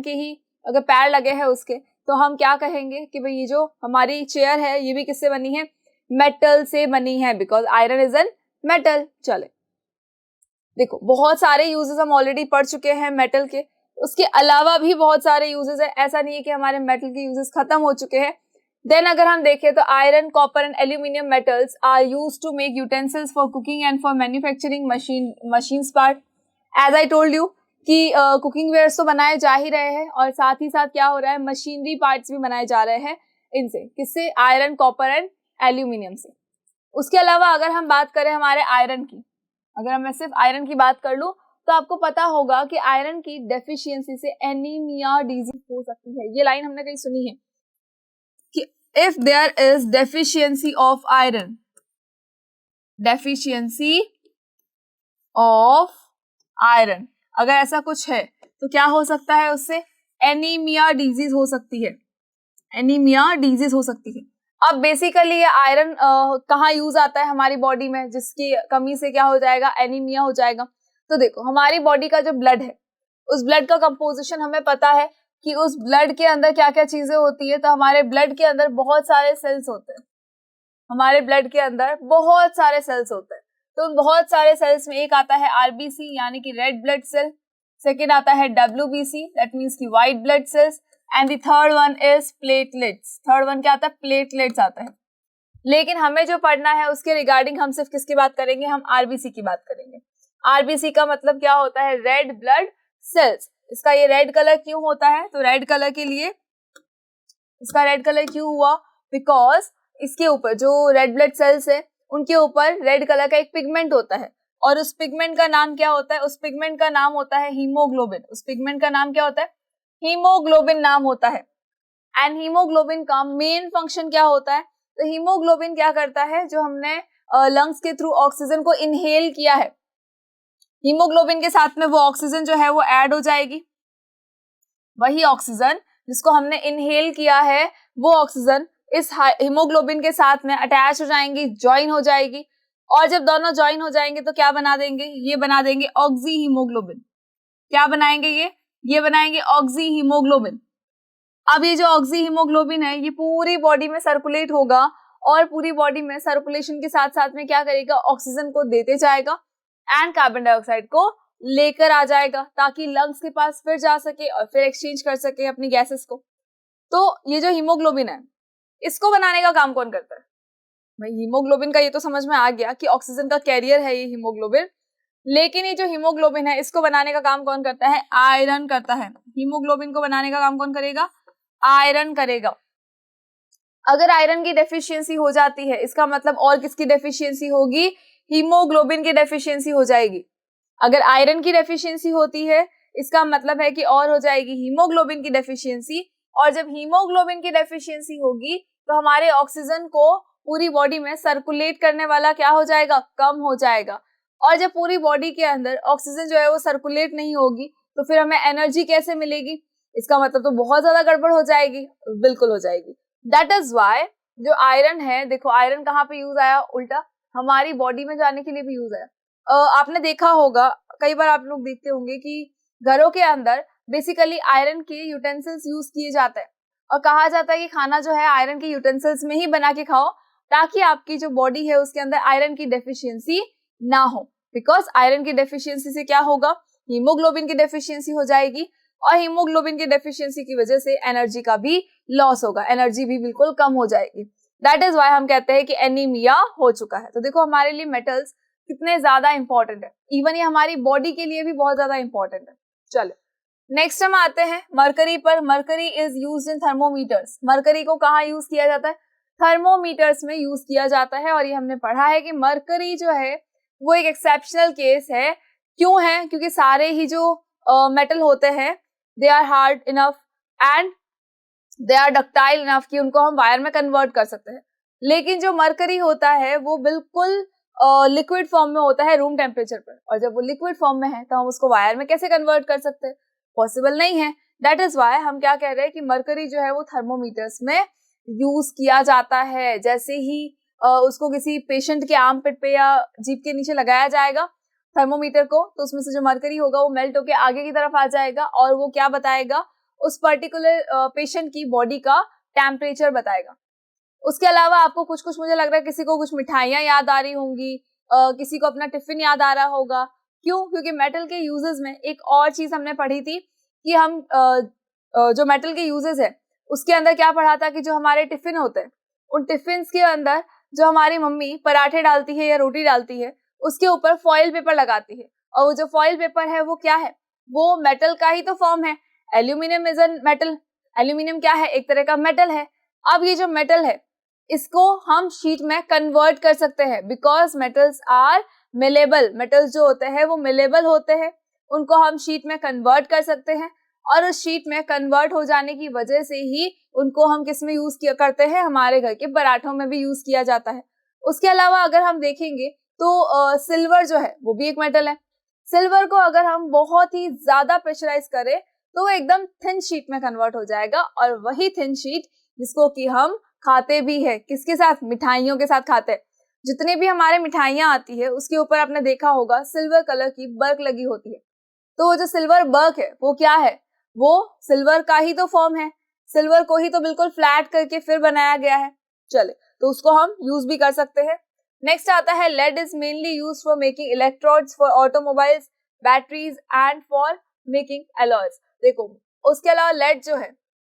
के ही अगर पैर लगे हैं उसके, तो हम क्या कहेंगे कि भाई ये जो हमारी चेयर है ये भी किससे बनी है, मेटल से बनी है, because iron is an metal. चले देखो बहुत सारे यूजेस हम ऑलरेडी पढ़ चुके हैं मेटल के, उसके अलावा भी बहुत सारे यूजेस है। ऐसा नहीं है कि हमारे मेटल के यूजेस खत्म हो चुके हैं। देन अगर हम देखें तो iron, copper and aluminium metals are used to make utensils for cooking and for manufacturing machines part. As I told you कि कुकिंग वेयर्स तो बनाए जा ही रहे हैं और साथ ही साथ क्या हो रहा है, मशीनरी पार्ट्स भी बनाए जा रहे हैं इनसे, किससे, आयरन, कॉपर एंड एल्यूमिनियम से। उसके अलावा अगर हम बात करें हमारे आयरन की, अगर मैं सिर्फ आयरन की बात कर लूं तो आपको पता होगा कि आयरन की डेफिशिएंसी से एनीमिया डिजीज हो सकती है। ये लाइन हमने कहीं सुनी है कि if there is deficiency of iron, deficiency of iron, अगर ऐसा कुछ है तो क्या हो सकता है, उससे एनीमिया डिजीज हो सकती है, एनीमिया डिजीज हो सकती है। अब बेसिकली ये आयरन कहाँ यूज आता है हमारी बॉडी में, जिसकी कमी से क्या हो जाएगा, एनीमिया हो जाएगा। तो देखो हमारी बॉडी का जो ब्लड है, उस ब्लड का कंपोजिशन हमें पता है कि उस ब्लड के अंदर क्या क्या चीजें होती है। तो हमारे ब्लड के अंदर बहुत सारे सेल्स होते हैं, हमारे ब्लड के अंदर बहुत सारे सेल्स होते हैं। तो उन बहुत सारे सेल्स में एक आता है आरबीसी यानी कि रेड ब्लड सेल, सेकेंड आता है डब्ल्यूबीसी दैट मीन्स की white blood cells, and the third one is platelets. Third one क्या आता है, प्लेटलेट्स आता है। लेकिन हमें जो पढ़ना है उसके रिगार्डिंग हम सिर्फ किसकी बात करेंगे, हम आरबीसी की बात करेंगे। आरबीसी का मतलब क्या होता है, रेड ब्लड सेल्स। इसका ये रेड कलर क्यों होता है, तो रेड कलर के लिए इसका रेड कलर क्यों हुआ, बिकॉज इसके ऊपर जो रेड ब्लड सेल्स है उनके ऊपर रेड कलर का एक पिगमेंट होता है, और उस पिगमेंट का नाम क्या होता है, उस पिगमेंट का नाम होता है हीमोग्लोबिन। उस पिगमेंट का नाम क्या होता है, हीमोग्लोबिन नाम होता है। एंड हीमोग्लोबिन का मेन फंक्शन क्या होता है, तो हीमोग्लोबिन क्या करता है, जो हमने लंग्स के थ्रू ऑक्सीजन को इनहेल किया है, हीमोग्लोबिन के साथ में वो ऑक्सीजन जो है वो ऐड हो जाएगी। वही ऑक्सीजन जिसको हमने इनहेल किया है वो ऑक्सीजन इस हीमोग्लोबिन के साथ में अटैच हो जाएंगी, ज्वाइन हो जाएगी, और जब दोनों ज्वाइन हो जाएंगे तो क्या बना देंगे, ये बना देंगे ऑक्सी हीमोग्लोबिन। क्या बनाएंगे ये बनाएंगे ऑक्सी हीमोग्लोबिन। अब ये जो ऑक्सी हीमोग्लोबिन है ये पूरी बॉडी में सर्कुलेट होगा, और पूरी बॉडी में सर्कुलेशन के साथ साथ में क्या करेगा, ऑक्सीजन को देते जाएगा एंड कार्बन डाइऑक्साइड को लेकर आ जाएगा, ताकि लंग्स के पास फिर जा सके और फिर एक्सचेंज कर सके अपनी गैसेस को। तो ये जो हीमोग्लोबिन है इसको बनाने का काम कौन करता है, भाई हीमोग्लोबिन का ये तो समझ में आ गया कि ऑक्सीजन का कैरियर है ये हीमोग्लोबिन, लेकिन ये जो हीमोग्लोबिन है इसको बनाने का काम कौन करता है, आयरन करता है। हीमोग्लोबिन को बनाने का काम कौन करेगा, आयरन करेगा। अगर आयरन की डेफिशिएंसी हो जाती है इसका मतलब और किसकी डेफिशिएंसी होगी, हीमोग्लोबिन की डेफिशिएंसी हो जाएगी। अगर आयरन की डेफिशिएंसी होती है इसका मतलब है कि और हो जाएगी हीमोग्लोबिन की डेफिशिएंसी, और जब हीमोग्लोबिन की डेफिशिएंसी होगी तो हमारे ऑक्सीजन को पूरी बॉडी में सर्कुलेट करने वाला क्या हो जाएगा, कम हो जाएगा। और जब पूरी बॉडी के अंदर ऑक्सीजन जो है वो सर्कुलेट नहीं होगी तो फिर हमें एनर्जी कैसे मिलेगी, इसका मतलब तो बहुत ज्यादा गड़बड़ हो जाएगी, बिल्कुल हो जाएगी। दैट इज वाई जो आयरन है, देखो आयरन कहाँ पे यूज आया, उल्टा हमारी बॉडी में जाने के लिए भी यूज आया। आपने देखा होगा, कई बार आप लोग देखते होंगे कि घरों के अंदर बेसिकली आयरन के यूटेंसिल्स यूज किए जाते हैं, और कहा जाता है कि खाना जो है आयरन के यूटेंसिल्स में ही बना के खाओ, ताकि आपकी जो बॉडी है उसके अंदर आयरन की डेफिशिएंसी ना हो। बिकॉज आयरन की डेफिशिएंसी से क्या होगा, हीमोग्लोबिन की डेफिशिएंसी हो जाएगी, और हीमोग्लोबिन की डेफिशिएंसी की वजह से एनर्जी का भी लॉस होगा, एनर्जी भी बिल्कुल कम हो जाएगी। दैट इज वाई हम कहते हैं कि एनीमिया हो चुका है। तो देखो हमारे लिए मेटल्स कितने ज्यादा इंपॉर्टेंट है, इवन ये हमारी बॉडी के लिए भी बहुत ज्यादा इंपॉर्टेंट है। चलो नेक्स्ट हम आते हैं मरकरी पर। Mercury is used in thermometers. Mercury को कहाँ यूज किया जाता है, थर्मोमीटर्स में यूज किया जाता है, और ये हमने पढ़ा है कि मरकरी जो है वो एक एक्सेप्शनल केस है। क्यों है, क्योंकि सारे ही जो मेटल होते हैं they are hard enough and they are ductile enough कि उनको हम वायर में कन्वर्ट कर सकते हैं। लेकिन जो मरकरी होता है वो बिल्कुल लिक्विड फॉर्म में होता है रूम टेम्परेचर पर, और जब वो लिक्विड फॉर्म में है तो हम उसको वायर में कैसे कन्वर्ट कर सकते हैं? पॉसिबल नहीं है। दैट इज वाई हम क्या कह रहे हैं कि मरकरी जो है वो थर्मोमीटर्स में यूज किया जाता है। जैसे ही उसको किसी पेशेंट के आर्म पिट पे या जीभ के नीचे लगाया जाएगा थर्मोमीटर को, तो उसमें से जो मरकरी होगा वो मेल्ट होकर आगे की तरफ आ जाएगा और वो क्या बताएगा? उस पर्टिकुलर पेशेंट की बॉडी का टेम्परेचर बताएगा। उसके अलावा आपको कुछ कुछ मुझे लग रहा है किसी को कुछ मिठाइयाँ याद आ रही होंगी, किसी को अपना टिफिन याद आ रहा होगा। क्यों? क्योंकि मेटल के यूजेस में एक और चीज हमने पढ़ी थी कि हम जो मेटल के यूजेस है उसके अंदर क्या पढ़ा था कि जो हमारे टिफिन होते हैं उन टिफिन के अंदर जो हमारी मम्मी पराठे डालती है या रोटी डालती है उसके ऊपर फॉइल पेपर लगाती है, और वो जो फॉइल पेपर है वो क्या है? वो मेटल का ही तो फॉर्म है। Aluminium is an metal. Aluminium क्या है? एक तरह का मेटल है। अब ये जो मेटल है इसको हम शीट में कन्वर्ट कर सकते हैं बिकॉज मेटल्स आर मिलेबल। मेटल्स जो होते हैं वो मिलेबल होते हैं, उनको हम शीट में कन्वर्ट कर सकते हैं, और उस शीट में कन्वर्ट हो जाने की वजह से ही उनको हम किस में यूज किया करते हैं? हमारे घर के पराठों में भी यूज किया जाता है। उसके अलावा अगर हम देखेंगे तो सिल्वर जो है वो भी एक मेटल है। सिल्वर को अगर हम बहुत ही ज्यादा प्रेशराइज करें तो वो एकदम थिन शीट में कन्वर्ट हो जाएगा, और वही थिन शीट जिसको कि हम खाते भी है, किसके साथ? मिठाइयों के साथ खाते हैं। जितने भी हमारे मिठाइयाँ आती है उसके ऊपर आपने देखा होगा सिल्वर कलर की बर्क लगी होती है। तो वो जो सिल्वर बर्क है वो क्या है? वो सिल्वर का ही तो फॉर्म है। सिल्वर को ही तो बिल्कुल फ्लैट करके फिर बनाया गया है। चले, तो उसको हम यूज भी कर सकते हैं। नेक्स्ट आता है lead is mainly use for making electrodes for automobiles, batteries and for making alloys. देखो, उसके अलावा लेड जो है,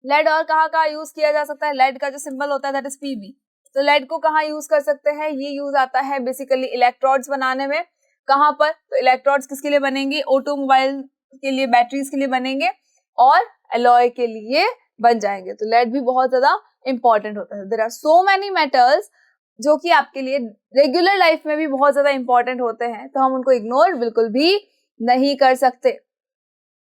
लेड और कहाँ यूज किया जा सकता है? लेड का जो सिंबल होता है दैट इज पीबी। तो लेड को कहाँ यूज कर सकते हैं? ये यूज आता है बेसिकली इलेक्ट्रोड्स बनाने में। कहाँ पर? तो इलेक्ट्रोड्स किसके लिए बनेंगे? ऑटोमोबाइल के लिए, बैटरीज के लिए बनेंगे और एलॉय के लिए बन जाएंगे। तो लेड भी बहुत ज्यादा इंपॉर्टेंट होता है। There are so many metals जो कि आपके लिए रेगुलर लाइफ में भी बहुत ज्यादा इंपॉर्टेंट होते हैं, तो हम उनको इग्नोर बिल्कुल भी नहीं कर सकते।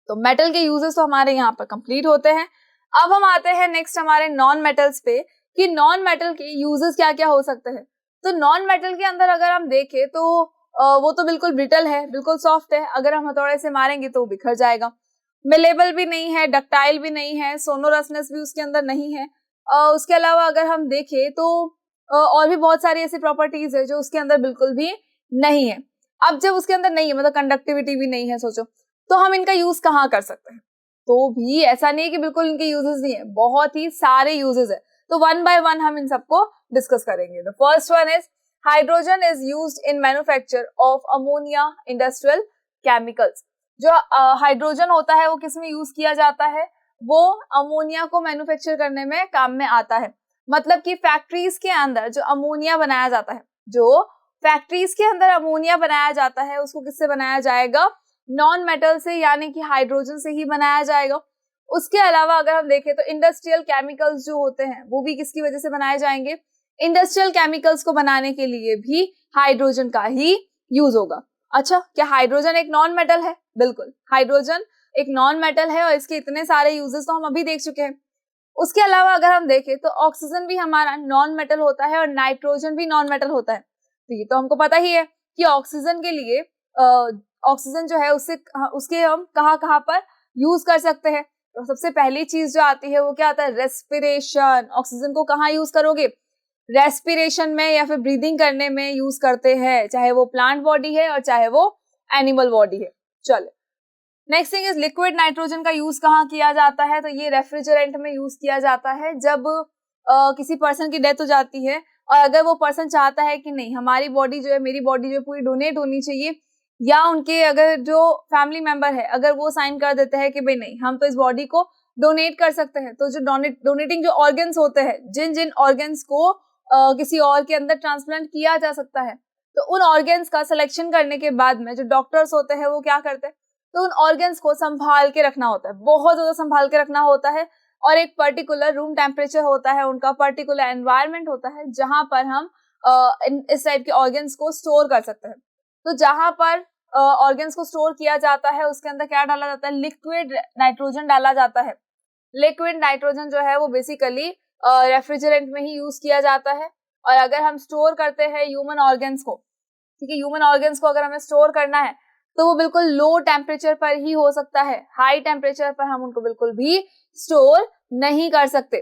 तो मेटल के यूजेस तो हमारे यहाँ पर कंप्लीट होते हैं। अब हम आते हैं नेक्स्ट हमारे नॉन मेटल्स पे कि नॉन मेटल के यूजेस क्या क्या हो सकते हैं। तो नॉन मेटल के अंदर अगर हम देखें तो वो तो बिल्कुल ब्रिटल है, बिल्कुल सॉफ्ट है, अगर हम हथौड़े से मारेंगे तो बिखर जाएगा। मिलेबल भी नहीं है, डक्टाइल भी नहीं है, सोनोरसनेस भी उसके अंदर नहीं है। उसके अलावा अगर हम देखें तो और भी बहुत सारी ऐसी प्रॉपर्टीज है जो उसके अंदर बिल्कुल भी नहीं है। अब जब उसके अंदर नहीं है, मतलब कंडक्टिविटी भी नहीं है, सोचो तो हम इनका यूज कहाँ कर सकते हैं? तो भी ऐसा नहीं है कि बिल्कुल इनके यूजेस नहीं है, बहुत ही सारे यूजेस है। तो वन बाय वन हम इन सबको डिस्कस करेंगे। The first one is hydrogen is used in manufacture of ammonia industrial chemicals. जो हाइड्रोजन होता है वो किस में यूज किया जाता है? वो अमोनिया को मैन्युफैक्चर करने में काम में आता है। मतलब कि फैक्ट्रीज के अंदर जो अमोनिया बनाया जाता है, जो फैक्ट्रीज के अंदर अमोनिया बनाया जाता है उसको किससे बनाया जाएगा? नॉन मेटल से, यानी कि हाइड्रोजन से ही बनाया जाएगा। उसके अलावा अगर हम देखें तो इंडस्ट्रियल केमिकल्स जो होते हैं वो भी किसकी वजह से बनाए जाएंगे? इंडस्ट्रियल केमिकल्स को बनाने के लिए भी हाइड्रोजन का ही यूज होगा। अच्छा, क्या हाइड्रोजन एक नॉन मेटल है? बिल्कुल, हाइड्रोजन एक नॉन मेटल है और इसके इतने सारे यूजेस तो हम अभी देख चुके हैं। उसके अलावा अगर हम देखें तो ऑक्सीजन भी हमारा नॉन मेटल होता है और नाइट्रोजन भी नॉन मेटल होता है। तो ये तो हमको पता ही है कि ऑक्सीजन के लिए ऑक्सीजन जो है उसके हम कहाँ पर यूज कर सकते हैं। तो सबसे पहली चीज जो आती है वो क्या आता है? रेस्पिरेशन। ऑक्सीजन को कहाँ यूज करोगे? रेस्पिरेशन में या फिर ब्रीदिंग करने में यूज करते हैं, चाहे वो प्लांट बॉडी है और चाहे वो एनिमल बॉडी है। चलो, next thing is liquid nitrogen का यूज कहाँ किया जाता है? तो ये रेफ्रिजरेंट में यूज किया जाता है। जब किसी पर्सन की डेथ हो जाती है और अगर वो पर्सन चाहता है कि नहीं, हमारी बॉडी जो है, मेरी बॉडी जो है पूरी डोनेट होनी चाहिए, या उनके अगर जो फैमिली मेंबर है अगर वो साइन कर देते हैं कि भाई नहीं, हम तो इस बॉडी को डोनेट कर सकते हैं, तो जो डोनेटिंग जो ऑर्गन्स होते हैं, जिन जिन ऑर्गन्स को किसी और के अंदर ट्रांसप्लांट किया जा सकता है, तो उन ऑर्गन्स का सिलेक्शन करने के बाद में जो डॉक्टर्स होते हैं वो क्या करते हैं? तो उन ऑर्गन्स को संभाल के रखना होता है, बहुत ज्यादा संभाल के रखना होता है, और एक पर्टिकुलर रूम टेम्परेचर होता है, उनका पर्टिकुलर एनवायरनमेंट होता है जहां पर हम इस टाइप के ऑर्गन्स को स्टोर कर सकते हैं। तो जहां पर ऑर्गन्स को स्टोर किया जाता है उसके अंदर क्या डाला जाता है? लिक्विड नाइट्रोजन डाला जाता है। लिक्विड नाइट्रोजन जो है वो बेसिकली रेफ्रिजरेंट में ही यूज किया जाता है। और अगर हम स्टोर करते हैं ह्यूमन ऑर्गन्स को, ठीक है, ह्यूमन ऑर्गन्स को अगर हमें स्टोर करना है तो वो बिल्कुल लो टेम्परेचर पर ही हो सकता है, हाई टेम्परेचर पर हम उनको बिल्कुल भी स्टोर नहीं कर सकते।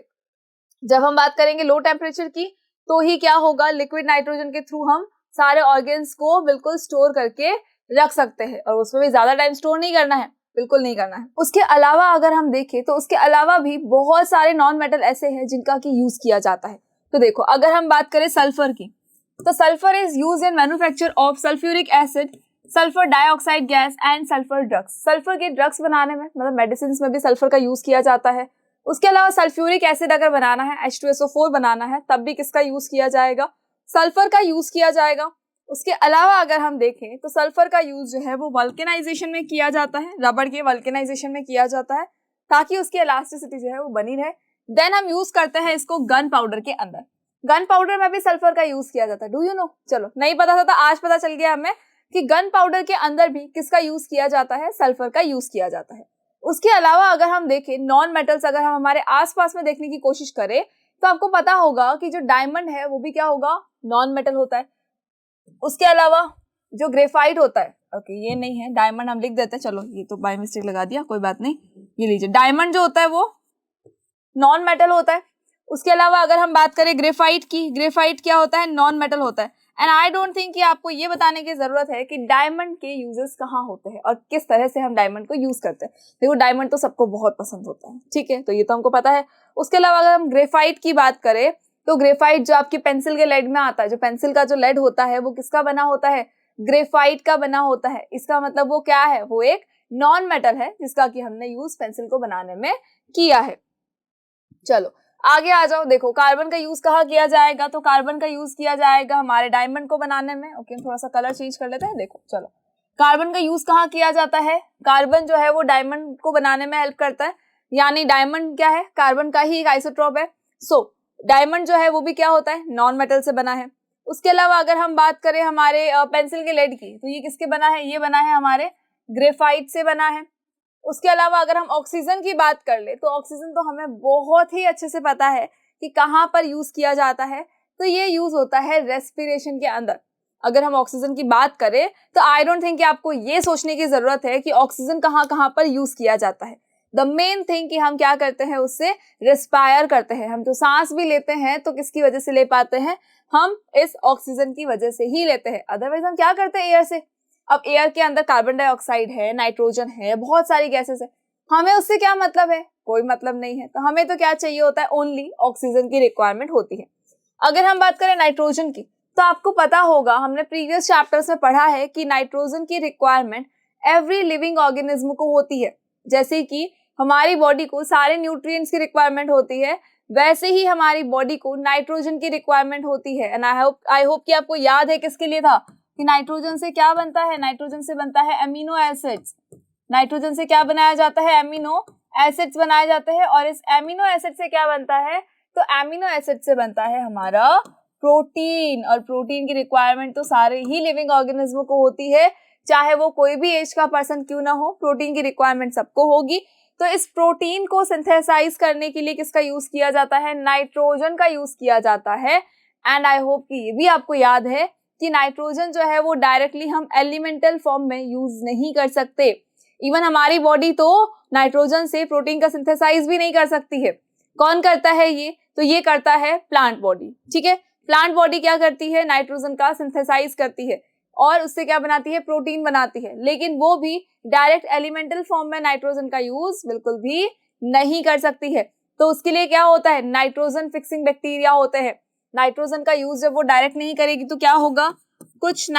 जब हम बात करेंगे लो टेम्परेचर की तो ही क्या होगा, लिक्विड नाइट्रोजन के थ्रू हम सारे ऑर्गन्स को बिल्कुल स्टोर करके रख सकते हैं, और उसमें भी ज्यादा टाइम स्टोर नहीं करना है, बिल्कुल नहीं करना है। उसके अलावा अगर हम देखें तो उसके अलावा भी बहुत सारे नॉन मेटल ऐसे हैं जिनका की यूज किया जाता है। तो देखो, अगर हम बात करें सल्फर की, तो sulphur is use in manufacture of sulphuric acid, sulphur dioxide gas and sulphur drugs. Sulphur के ड्रग्स बनाने में, मतलब मेडिसिन में भी सल्फर का यूज किया जाता है। उसके अलावा सल्फ्यूरिक एसिड अगर बनाना है, H2SO4 बनाना है, तब भी किसका यूज किया जाएगा, सल्फर का यूज किया जाएगा। उसके अलावा अगर हम देखें तो सल्फर का यूज जो है वो वल्केनाइजेशन में किया जाता है, रबड़ के वल्केनाइजेशन में किया जाता है ताकि उसकी इलास्टिसिटी जो है वो बनी रहे। देन हम यूज करते हैं इसको गन पाउडर के अंदर। गन पाउडर में भी सल्फर का यूज किया जाता है। Do you know? चलो, नहीं पता था तो आज पता चल गया हमें कि गन पाउडर के अंदर भी किसका यूज किया जाता है, सल्फर का यूज किया जाता है। उसके अलावा अगर हम देखें नॉन मेटल्स, अगर हम हमारे आसपास में देखने की कोशिश करें तो आपको पता होगा कि जो डायमंड है वो भी क्या होगा, नॉन मेटल होता है। उसके अलावा जो ग्रेफाइट होता है, ओके ये नहीं है, डायमंड हम लिख देते हैं, चलो ये तो बाय मिस्टेक लगा दिया, कोई बात नहीं, ये लीजिए, डायमंड जो होता है वो नॉन मेटल होता है। उसके अलावा अगर हम बात करें ग्रेफाइट की, ग्रेफाइट क्या होता है, नॉन मेटल होता है। एंड आई डोंट थिंक कि आपको ये बताने की जरूरत है कि डायमंड के यूजेस कहाँ होते हैं और किस तरह से हम डायमंड को यूज करते हैं। देखो, डायमंड तो सबको बहुत पसंद होता है, ठीक है, तो ये तो हमको पता है। उसके अलावा अगर हम ग्रेफाइट की बात करें तो ग्रेफाइट जो आपकी पेंसिल के लेड में आता है, जो पेंसिल का जो लेड होता है वो किसका बना होता है, ग्रेफाइट का बना होता है। इसका मतलब वो क्या है, वो एक नॉन मेटल है जिसका कि हमने यूज पेंसिल को बनाने में किया है। चलो आगे आ जाओ। देखो, कार्बन का यूज कहाँ किया जाएगा, तो कार्बन का यूज किया जाएगा हमारे डायमंड को बनाने में। ओके, थोड़ा सा कलर चेंज कर लेते हैं। देखो, चलो, कार्बन का यूज कहाँ किया जाता है, कार्बन जो है वो डायमंड को बनाने में हेल्प करता है, यानी डायमंड क्या है, कार्बन का ही एक आइसोटोप है। सो डायमंड जो है वो भी क्या होता है, नॉन मेटल से बना है। उसके अलावा अगर हम बात करें हमारे पेंसिल के लेड की, तो ये किसके बना है, ये बना है हमारे ग्रेफाइट से बना है। उसके अलावा अगर हम ऑक्सीजन की बात कर ले तो ऑक्सीजन तो हमें बहुत ही अच्छे से पता है कि कहाँ पर यूज किया जाता है, तो ये यूज होता है रेस्पिरेशन के अंदर। अगर हम ऑक्सीजन की बात करें तो आई डोंट थिंक कि आपको ये सोचने की जरूरत है कि ऑक्सीजन कहाँ कहाँ पर यूज किया जाता है। द मेन थिंग कि हम क्या करते हैं, उससे रेस्पायर करते हैं। हम जो सांस भी लेते हैं तो किसकी वजह से ले पाते हैं, हम इस ऑक्सीजन की वजह से ही लेते हैं। अदरवाइज हम क्या करते हैं एयर से। अब एयर के अंदर कार्बन डाइऑक्साइड है, नाइट्रोजन है, बहुत सारी गैसेस है, हमें उससे क्या मतलब है, कोई मतलब नहीं है। तो हमें तो क्या चाहिए होता है, ओनली ऑक्सीजन की रिक्वायरमेंट होती है। अगर हम बात करें नाइट्रोजन की, तो आपको पता होगा, हमने प्रीवियस चैप्टर्स में पढ़ा है कि नाइट्रोजन की रिक्वायरमेंट एवरी लिविंग ऑर्गेनिज्म को होती है। जैसे कि हमारी बॉडी को सारे न्यूट्रिएंट्स की रिक्वायरमेंट होती है, वैसे ही हमारी बॉडी को नाइट्रोजन की रिक्वायरमेंट होती है। एंड आई होप कि आपको याद है किसके लिए था, कि नाइट्रोजन से क्या बनता है, नाइट्रोजन से बनता है अमीनो एसिड्स। नाइट्रोजन से क्या बनाया जाता है, अमीनो एसिड्स बनाए जाते हैं। और इस अमीनो एसिड से क्या बनता है, तो अमीनो एसिड से बनता है हमारा प्रोटीन। और प्रोटीन की रिक्वायरमेंट तो सारे ही लिविंग ऑर्गेनिज्म को होती है, चाहे वो कोई भी एज का पर्सन क्यों ना हो, प्रोटीन की रिक्वायरमेंट सबको होगी। तो इस प्रोटीन को सिंथेसाइज करने के लिए किसका यूज किया जाता है, नाइट्रोजन का यूज किया जाता है। एंड आई होप कि ये भी आपको याद है कि नाइट्रोजन जो है वो डायरेक्टली हम एलिमेंटल फॉर्म में यूज नहीं कर सकते। इवन हमारी बॉडी तो नाइट्रोजन से प्रोटीन का सिंथेसाइज भी नहीं कर सकती है। कौन करता है ये, तो ये करता है प्लांट बॉडी। ठीक है, प्लांट बॉडी क्या करती है, नाइट्रोजन का सिंथेसाइज करती है और उससे क्या बनाती है, प्रोटीन बनाती है। लेकिन वो भी डायरेक्ट एलिमेंटल फॉर्म में नाइट्रोजन का यूज बिल्कुल भी नहीं कर सकती है। तो उसके लिए क्या होता है, नाइट्रोजन फिक्सिंग बैक्टीरिया होते हैं। नाइट्रोजन का यूज जब वो डायरेक्ट नहीं करेगी तो क्या होगा, कुछ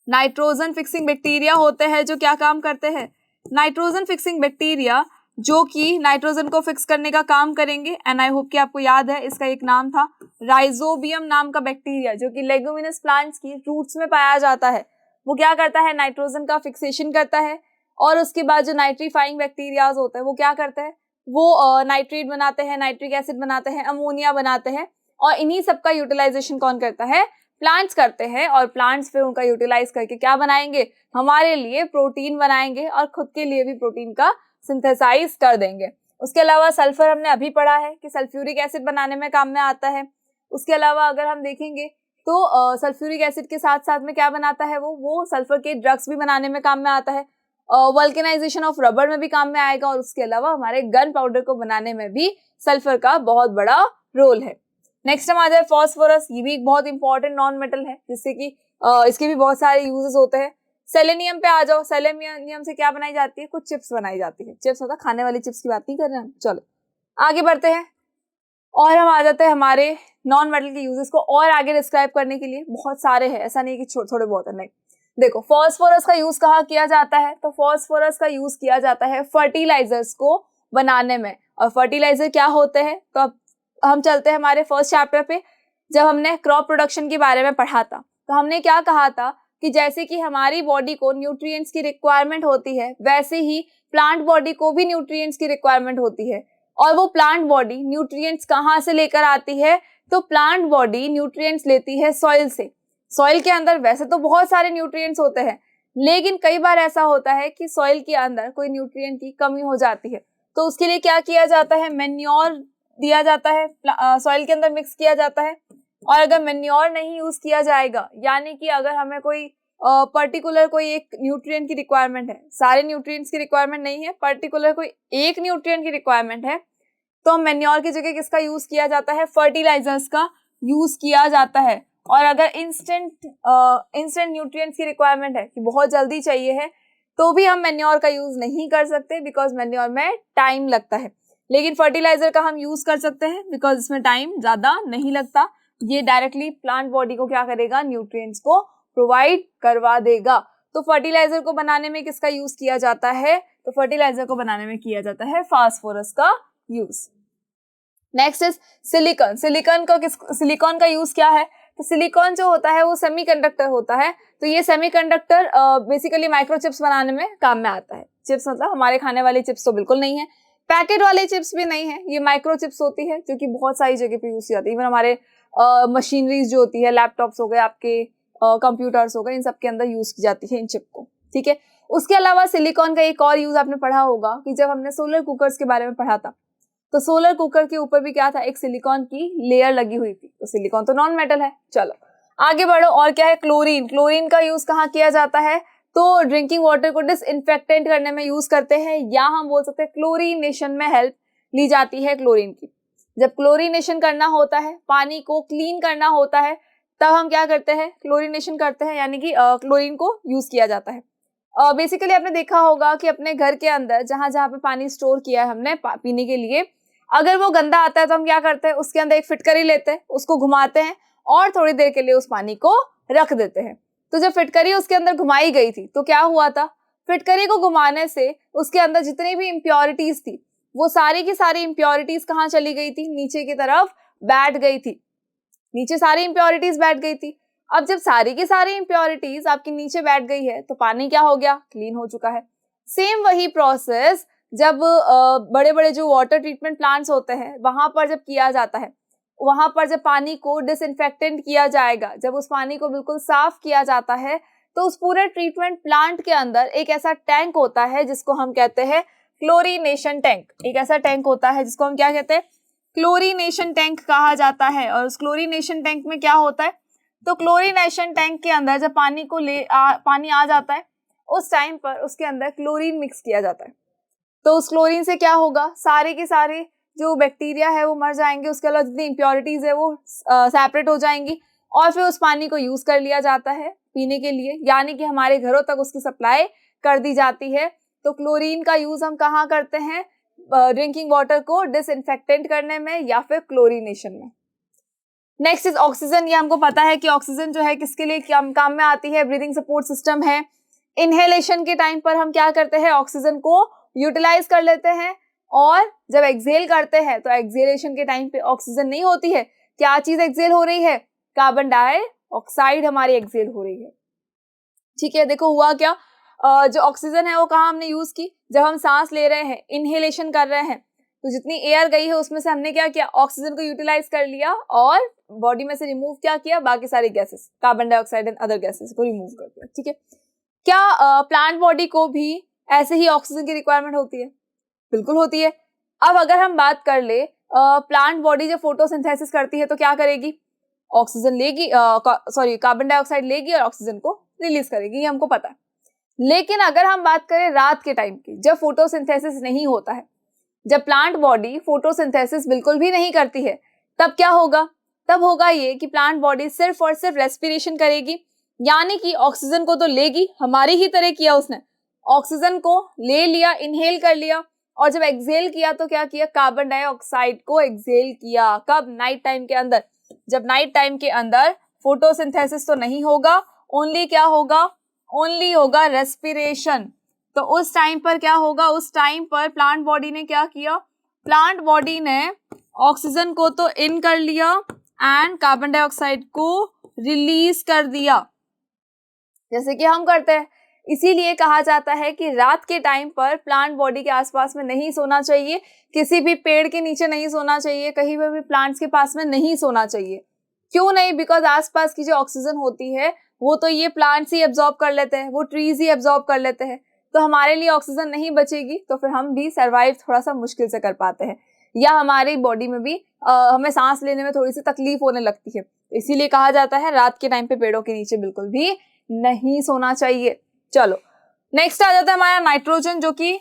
नाइट्रोजन फिक्सिंग बैक्टीरिया होते हैं जो क्या काम करते हैं, नाइट्रोजन फिक्सिंग बैक्टीरिया जो कि नाइट्रोजन को फिक्स करने का काम करेंगे। एंड आई होप कि आपको याद है इसका एक नाम था राइजोबियम नाम का बैक्टीरिया, जो कि लेगुमिनस प्लांट्स की रूट्स में पाया जाता है। वो क्या करता है, नाइट्रोजन का फिक्सेशन करता है। और उसके बाद जो नाइट्रीफाइंग बैक्टीरियाज होते हैं वो क्या करते हैं, वो नाइट्रेट बनाते हैं, नाइट्रिक एसिड बनाते हैं, अमोनिया बनाते हैं। और इन्हीं सबका यूटिलाइजेशन कौन करता है, प्लांट्स करते हैं। और प्लांट्स फिर उनका यूटिलाइज करके क्या बनाएंगे, हमारे लिए प्रोटीन बनाएंगे और खुद के लिए भी प्रोटीन का सिंथेसाइज कर देंगे। उसके अलावा सल्फर हमने अभी पढ़ा है कि सल्फ्यूरिक एसिड बनाने में काम में आता है। उसके अलावा अगर हम देखेंगे तो सल्फ्यूरिक एसिड के साथ साथ में क्या बनाता है, वो सल्फर के ड्रग्स भी बनाने में काम में आता है, वल्केनाइजेशन ऑफ रबर में भी काम में आएगा, और उसके अलावा हमारे गन पाउडर को बनाने में भी सल्फर का बहुत बड़ा रोल है। नेक्स्ट हम आ जाए फॉस्फोरस। ये भी एक बहुत इंपॉर्टेंट नॉन मेटल है जिससे कि इसके भी बहुत सारे यूजेस होते हैं। सेलेनियम पे आ जाओ। सेलेनियम से क्या बनाई जाती है, कुछ चिप्स बनाई जाती है। चिप्स होता खाने वाली चिप्स की बात नहीं कर रहे हम। चलो आगे बढ़ते हैं और हम आ जाते हैं हमारे नॉन मेटल के यूजेस को और आगे डिस्क्राइब करने के लिए। बहुत सारे हैं, ऐसा नहीं कि थोड़े बहुत है, नहीं। देखो फॉस्फोरस का यूज कहाँ किया जाता है, तो फॉस्फोरस का यूज किया जाता है फर्टिलाइजर्स को बनाने में। और फर्टिलाइजर क्या होते हैं, तो अब हम चलते हैं हमारे फर्स्ट चैप्टर पे। जब हमने क्रॉप प्रोडक्शन के बारे में पढ़ा था तो हमने क्या कहा था कि जैसे कि हमारी बॉडी को न्यूट्रिएंट्स की रिक्वायरमेंट होती है, वैसे ही प्लांट बॉडी को भी न्यूट्रिएंट्स की रिक्वायरमेंट होती है। और वो प्लांट बॉडी न्यूट्रिएंट्स कहाँ से लेकर आती है, तो प्लांट बॉडी न्यूट्रिएंट्स लेती है सॉइल से। सॉइल के अंदर वैसे तो बहुत सारे न्यूट्रिएंट्स होते हैं, लेकिन कई बार ऐसा होता है कि सॉइल के अंदर कोई न्यूट्रिएंट की कमी हो जाती है, तो उसके लिए क्या किया जाता है, मैन्योर दिया जाता है, सॉइल के अंदर मिक्स किया जाता है। और अगर मैन्योर नहीं यूज किया जाएगा, यानी कि अगर हमें कोई पर्टिकुलर कोई एक न्यूट्रिएंट की रिक्वायरमेंट है, सारे न्यूट्रिएंट्स की रिक्वायरमेंट नहीं है, पर्टिकुलर कोई एक न्यूट्रिएंट की रिक्वायरमेंट है, तो मैन्योर की जगह किसका यूज किया जाता है, फर्टिलाइजर्स का यूज किया जाता है। और अगर इंस्टेंट न्यूट्रिएंट्स की रिक्वायरमेंट है कि बहुत जल्दी चाहिए है, तो भी हम मैन्योर का यूज नहीं कर सकते, बिकॉज मैन्योर में टाइम लगता है। लेकिन फर्टिलाइजर का हम यूज कर सकते हैं बिकॉज इसमें टाइम ज्यादा नहीं लगता। ये डायरेक्टली प्लांट बॉडी को क्या करेगा, न्यूट्रिएंट्स को प्रोवाइड करवा देगा। तो फर्टिलाइजर को बनाने में किसका यूज किया जाता है, तो फर्टिलाइजर को बनाने में किया जाता है फास्फोरस का use. Next is silicon. Silicon का यूज क्या है, तो सिलिकॉन जो होता है वो सेमीकंडक्टर होता है। तो ये सेमीकंडक्टर बेसिकली माइक्रोचिप्स बनाने में काम में आता है। चिप्स मतलब हमारे खाने वाली चिप्स तो बिल्कुल नहीं है, पैकेट वाले चिप्स भी नहीं है, ये माइक्रोचिप्स होती है जो कि बहुत सारी जगह पे यूज की जाती है। इवन हमारे मशीनरीज जो होती है, लैपटॉप्स हो गए, आपके कंप्यूटर्स हो गए, इन सब के अंदर यूज की जाती है इन चिप को, ठीक है। उसके अलावा सिलिकॉन का एक और यूज आपने पढ़ा होगा कि जब हमने सोलर कुकर्स के बारे में पढ़ा था, तो सोलर कुकर के ऊपर भी क्या था, एक सिलिकॉन की लेयर लगी हुई थी। तो सिलिकॉन तो नॉन मेटल है। चलो आगे बढ़ो। और क्या है, क्लोरीन। क्लोरीन का यूज कहाँ किया जाता है, तो ड्रिंकिंग वाटर को डिसइंफेक्टेंट करने में यूज करते हैं, या हम बोल सकते हैं क्लोरीनेशन में हेल्प ली जाती है क्लोरीन की। जब क्लोरीनेशन करना होता है, पानी को क्लीन करना होता है, तब हम क्या करते हैं, क्लोरीनेशन करते हैं, यानी कि क्लोरीन को यूज किया जाता है। बेसिकली आपने देखा होगा कि अपने घर के अंदर जहां जहां पे पानी स्टोर किया है हमने पीने के लिए, अगर वो गंदा आता है तो हम क्या करते हैं, उसके अंदर एक फिटकरी लेते हैं, उसको घुमाते हैं और थोड़ी देर के लिए उस पानी को रख देते हैं। तो जब फिटकरी उसके अंदर घुमाई गई थी तो क्या हुआ था, फिटकरी को घुमाने से उसके अंदर जितनी भी इम्प्योरिटीज थी, वो सारी की सारी इम्प्योरिटीज कहाँ चली गई थी, नीचे की तरफ बैठ गई थी। नीचे सारी इम्प्योरिटीज बैठ गई थी। अब जब सारी की सारी इम्प्योरिटीज आपकी नीचे बैठ गई है, तो पानी क्या हो गया, क्लीन हो चुका है। सेम वही प्रोसेस जब बड़े बड़े जो वाटर ट्रीटमेंट प्लांट्स होते हैं वहां पर जब किया जाता है, वहां पर जब पानी को डिसइंफेक्टेंट किया जाएगा, जब उस पानी को बिल्कुल साफ किया जाता है, तो उस पूरे ट्रीटमेंट प्लांट के अंदर एक ऐसा टैंक होता है जिसको हम कहते हैं क्लोरीनेशन टैंक। एक ऐसा टैंक होता है जिसको हम क्या कहते हैं, क्लोरीनेशन टैंक कहा जाता है। और उस क्लोरीनेशन टैंक में क्या होता है, तो क्लोरीनेशन टैंक के अंदर जब पानी को पानी आ जाता है, उस टाइम पर उसके अंदर क्लोरीन मिक्स किया जाता है। तो उस क्लोरीन से क्या होगा, सारे के सारे जो बैक्टीरिया है वो मर जाएंगे, उसके अलावा जितनी इम्प्योरिटीज है वो सेपरेट हो जाएंगी, और फिर उस पानी को यूज कर लिया जाता है पीने के लिए, यानी कि हमारे घरों तक उसकी सप्लाई कर दी जाती है। तो क्लोरीन का यूज हम कहाँ करते हैं, ड्रिंकिंग वाटर को डिसइंफेक्टेंट करने में या फिर क्लोरीनेशन में। Next is oxygen. ये हमको पता है कि ऑक्सीजन जो है किसके लिए काम में आती है, ब्रीदिंग सपोर्ट सिस्टम है। इनहेलेशन के टाइम पर हम क्या करते हैं, ऑक्सीजन को यूटिलाइज कर लेते हैं, और जब एक्सहेल करते हैं तो एक्सहेलेशन के टाइम पे ऑक्सीजन नहीं होती है, क्या चीज एक्सहेल हो रही है, कार्बन डाइऑक्साइड हमारी एक्सहेल हो रही है, ठीक है। देखो हुआ क्या, जो ऑक्सीजन है वो कहाँ हमने यूज की, जब हम सांस ले रहे हैं, इनहेलेशन कर रहे हैं, तो जितनी एयर गई है उसमें से हमने क्या किया, ऑक्सीजन को यूटिलाइज कर लिया और बॉडी में से रिमूव क्या किया, बाकी सारी gases, carbon dioxide and other gases को रिमूव कर दिया, ठीक है। क्या प्लांट बॉडी को भी ऐसे ही ऑक्सीजन की रिक्वायरमेंट होती है, बिल्कुल होती है। अब अगर हम बात कर ले प्लांट बॉडी जब फोटोसिंथेसिस करती है तो क्या करेगी, ऑक्सीजन लेगी, कार्बन डाइऑक्साइड लेगी और ऑक्सीजन को रिलीज करेगी, ये हमको पता है। लेकिन अगर हम बात करें रात के टाइम की, जब फोटोसिंथेसिस नहीं होता है, जब प्लांट बॉडी फोटोसिंथेसिस बिल्कुल भी नहीं करती है, तब क्या होगा, तब होगा ये कि प्लांट बॉडी सिर्फ और सिर्फ रेस्पिरेशन करेगी, यानी कि ऑक्सीजन को तो लेगी, हमारी ही तरह किया उसने, ऑक्सीजन को ले लिया, इनहेल कर लिया, और जब एक्सहेल किया तो क्या किया, कार्बन डाइऑक्साइड को एक्सहेल किया। कब, नाइट टाइम के अंदर। जब नाइट टाइम के अंदर फोटोसिंथेसिस तो नहीं होगा, ओनली क्या होगा, ओनली होगा रेस्पिरेशन। तो उस टाइम पर क्या होगा, उस टाइम पर प्लांट बॉडी ने क्या किया, प्लांट बॉडी ने ऑक्सीजन को तो इन कर लिया एंड कार्बन डाइऑक्साइड को रिलीज कर दिया, जैसे कि हम करते हैं। इसीलिए कहा जाता है कि रात के टाइम पर प्लांट बॉडी के आसपास में नहीं सोना चाहिए, किसी भी पेड़ के नीचे नहीं सोना चाहिए, कहीं पर भी प्लांट्स के पास में नहीं सोना चाहिए। क्यों नहीं, बिकॉज आसपास की जो ऑक्सीजन होती है वो तो ये प्लांट्स ही एब्जॉर्ब कर लेते हैं, वो ट्रीज ही एब्जॉर्ब कर लेते हैं, तो हमारे लिए ऑक्सीजन नहीं बचेगी, तो फिर हम भी सर्वाइव थोड़ा सा मुश्किल से कर पाते हैं, या हमारी बॉडी में भी हमें सांस लेने में थोड़ी सी तकलीफ होने लगती है। इसीलिए कहा जाता है रात के टाइम पे पेड़ों के नीचे बिल्कुल भी नहीं सोना चाहिए। चलो नेक्स्ट आ जाता है हमारा नाइट्रोजन, जो कि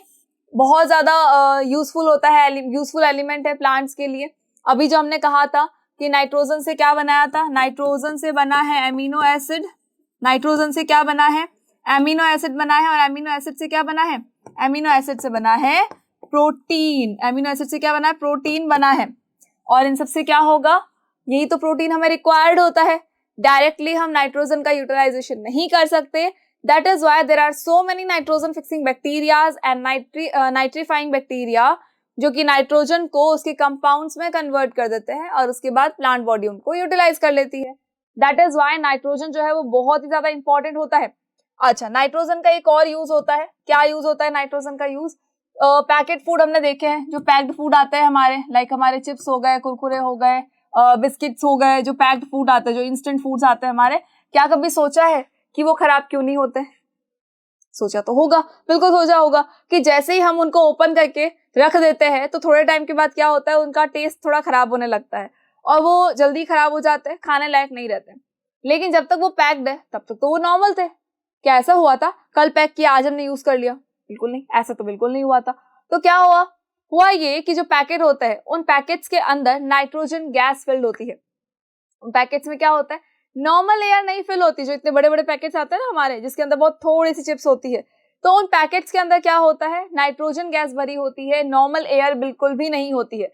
बहुत ज्यादा यूजफुल होता है, यूजफुल एलिमेंट है प्लांट्स के लिए। अभी जो हमने कहा था कि नाइट्रोजन से क्या बनाया था, नाइट्रोजन से बना है एमिनो एसिड, नाइट्रोजन से क्या बना है, एमिनो एसिड बना है, और एमिनो एसिड से क्या बना है, एमिनो एसिड से बना है प्रोटीन, एमिनो एसिड से क्या बना है, प्रोटीन बना है। और इन सबसे क्या होगा, यही तो प्रोटीन हमें रिक्वायर्ड होता है, डायरेक्टली हम नाइट्रोजन का यूटिलाइजेशन नहीं कर सकते। That is why there are so many nitrogen fixing bacterias and nitrifying bacteria, जो कि नाइट्रोजन को उसके कंपाउंड्स में कन्वर्ट कर देते हैं और उसके बाद प्लांट बॉडी उनको यूटिलाइज कर लेती है। दैट इज वाई नाइट्रोजन जो है वो बहुत ही ज्यादा इंपॉर्टेंट होता है। अच्छा, नाइट्रोजन का एक और यूज होता है, क्या यूज होता है नाइट्रोजन का यूज, पैकेट फूड हमने देखे हैं, जो पैक्ड फूड आते हैं हमारे, लाइक हमारे चिप्स हो गए, कुरकुरे हो गए, बिस्किट्स हो गए, जो पैक्ड फूड आते हैं, जो इंस्टेंट फूड्स आते हैं हमारे, क्या कभी सोचा है कि वो खराब क्यों नहीं होते? सोचा तो होगा, बिल्कुल सोचा होगा कि जैसे ही हम उनको ओपन करके रख देते हैं तो थोड़े टाइम के बाद क्या होता है, उनका टेस्ट थोड़ा खराब होने लगता है और वो जल्दी खराब हो जाते हैं, खाने लायक नहीं रहते। लेकिन जब तक वो पैक्ड है तब तक तो वो नॉर्मल थे। क्या ऐसा हुआ था कल पैक किया आज हमने यूज कर लिया? बिल्कुल नहीं, ऐसा तो बिल्कुल नहीं हुआ था। तो क्या हुआ ये कि जो पैकेट होता है उन पैकेट्स के अंदर नाइट्रोजन गैस फिल्ड होती है। उन पैकेट्स में क्या होता है, नॉर्मल एयर नहीं फिल होती, जो इतने बड़े बड़े पैकेट्स आते हैं ना हमारे, जिसके अंदर बहुत थोड़ी सी चिप्स होती है, तो उन पैकेट्स के अंदर क्या होता है, नाइट्रोजन गैस भरी होती है, नॉर्मल एयर बिल्कुल भी नहीं होती है।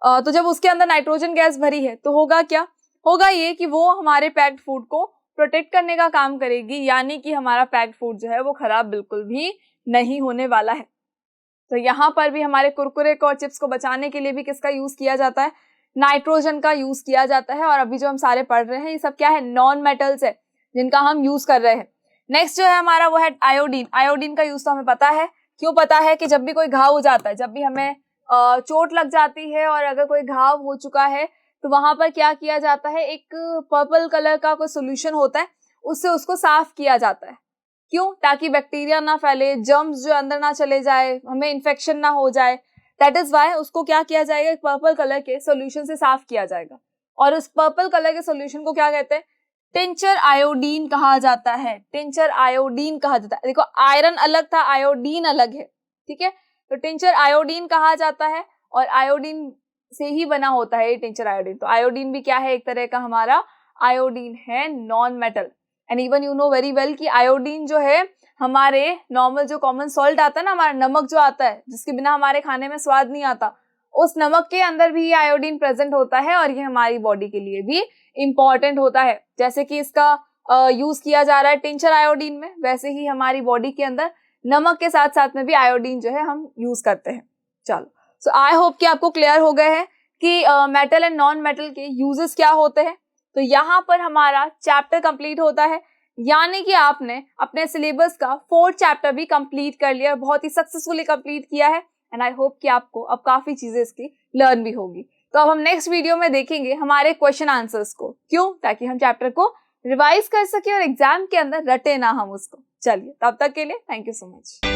तो जब उसके अंदर नाइट्रोजन गैस भरी है तो होगा क्या, होगा ये कि वो हमारे पैक्ड फूड को प्रोटेक्ट करने का काम करेगी, यानी कि हमारा पैक्ड फूड जो है वो खराब बिल्कुल भी नहीं होने वाला है। तो यहाँ पर भी हमारे कुरकुरे को और चिप्स को बचाने के लिए भी किसका यूज किया जाता है, नाइट्रोजन का यूज किया जाता है। और अभी जो हम सारे पढ़ रहे हैं ये सब क्या है, नॉन मेटल्स है जिनका हम यूज कर रहे हैं। नेक्स्ट जो है हमारा वो है आयोडीन। आयोडीन का यूज तो हमें पता है, क्यों पता है कि जब भी कोई घाव हो जाता है, जब भी हमें चोट लग जाती है और अगर कोई घाव हो चुका है तो वहां पर क्या किया जाता है, एक पर्पल कलर का कोई सोल्यूशन होता है, उससे उसको साफ किया जाता है। क्यों? ताकि बैक्टीरिया ना फैले, जर्म्स जो अंदर ना चले जाए, हमें इन्फेक्शन ना हो जाए। दैट इज वाई उसको क्या किया जाएगा, एक पर्पल कलर के सोल्यूशन से साफ किया जाएगा। और उस पर्पल कलर के सोल्यूशन को क्या कहते हैं, टिंचर आयोडीन कहा जाता है। टिंचर आयोडीन कहा जाता है। देखो आयरन अलग था, आयोडीन अलग है, ठीक है। तो टिंचर आयोडीन कहा जाता है और आयोडीन से ही बना होता है ये टिंचर आयोडीन। तो आयोडीन भी क्या है, एक तरह का हमारा आयोडीन है non metal. And even you know very well कि आयोडीन जो है हमारे नॉर्मल जो कॉमन सॉल्ट आता है ना, हमारा नमक जो आता है जिसके बिना हमारे खाने में स्वाद नहीं आता, उस नमक के अंदर भी ये आयोडीन प्रेजेंट होता है और ये हमारी बॉडी के लिए भी इम्पॉर्टेंट होता है। जैसे कि इसका यूज किया जा रहा है टिंचर आयोडीन में, वैसे ही हमारी बॉडी के अंदर नमक के साथ साथ में भी आयोडीन जो है हम यूज करते हैं। चलो, सो आई होप कि आपको क्लियर हो गए हैं कि मेटल एंड नॉन मेटल के यूजेस क्या होते हैं। तो यहाँ पर हमारा चैप्टर कंप्लीट होता है, यानी कि आपने अपने सिलेबस का 4th चैप्टर भी कंप्लीट कर लिया, बहुत ही सक्सेसफुली कंप्लीट किया है। एंड आई होप कि आपको अब काफी चीजें इसकी लर्न भी होगी। तो अब हम नेक्स्ट वीडियो में देखेंगे हमारे क्वेश्चन आंसर्स को। क्यों? ताकि हम चैप्टर को रिवाइज कर सके और एग्जाम के अंदर रटे ना हम उसको। चलिए, तब तक के लिए थैंक यू सो मच।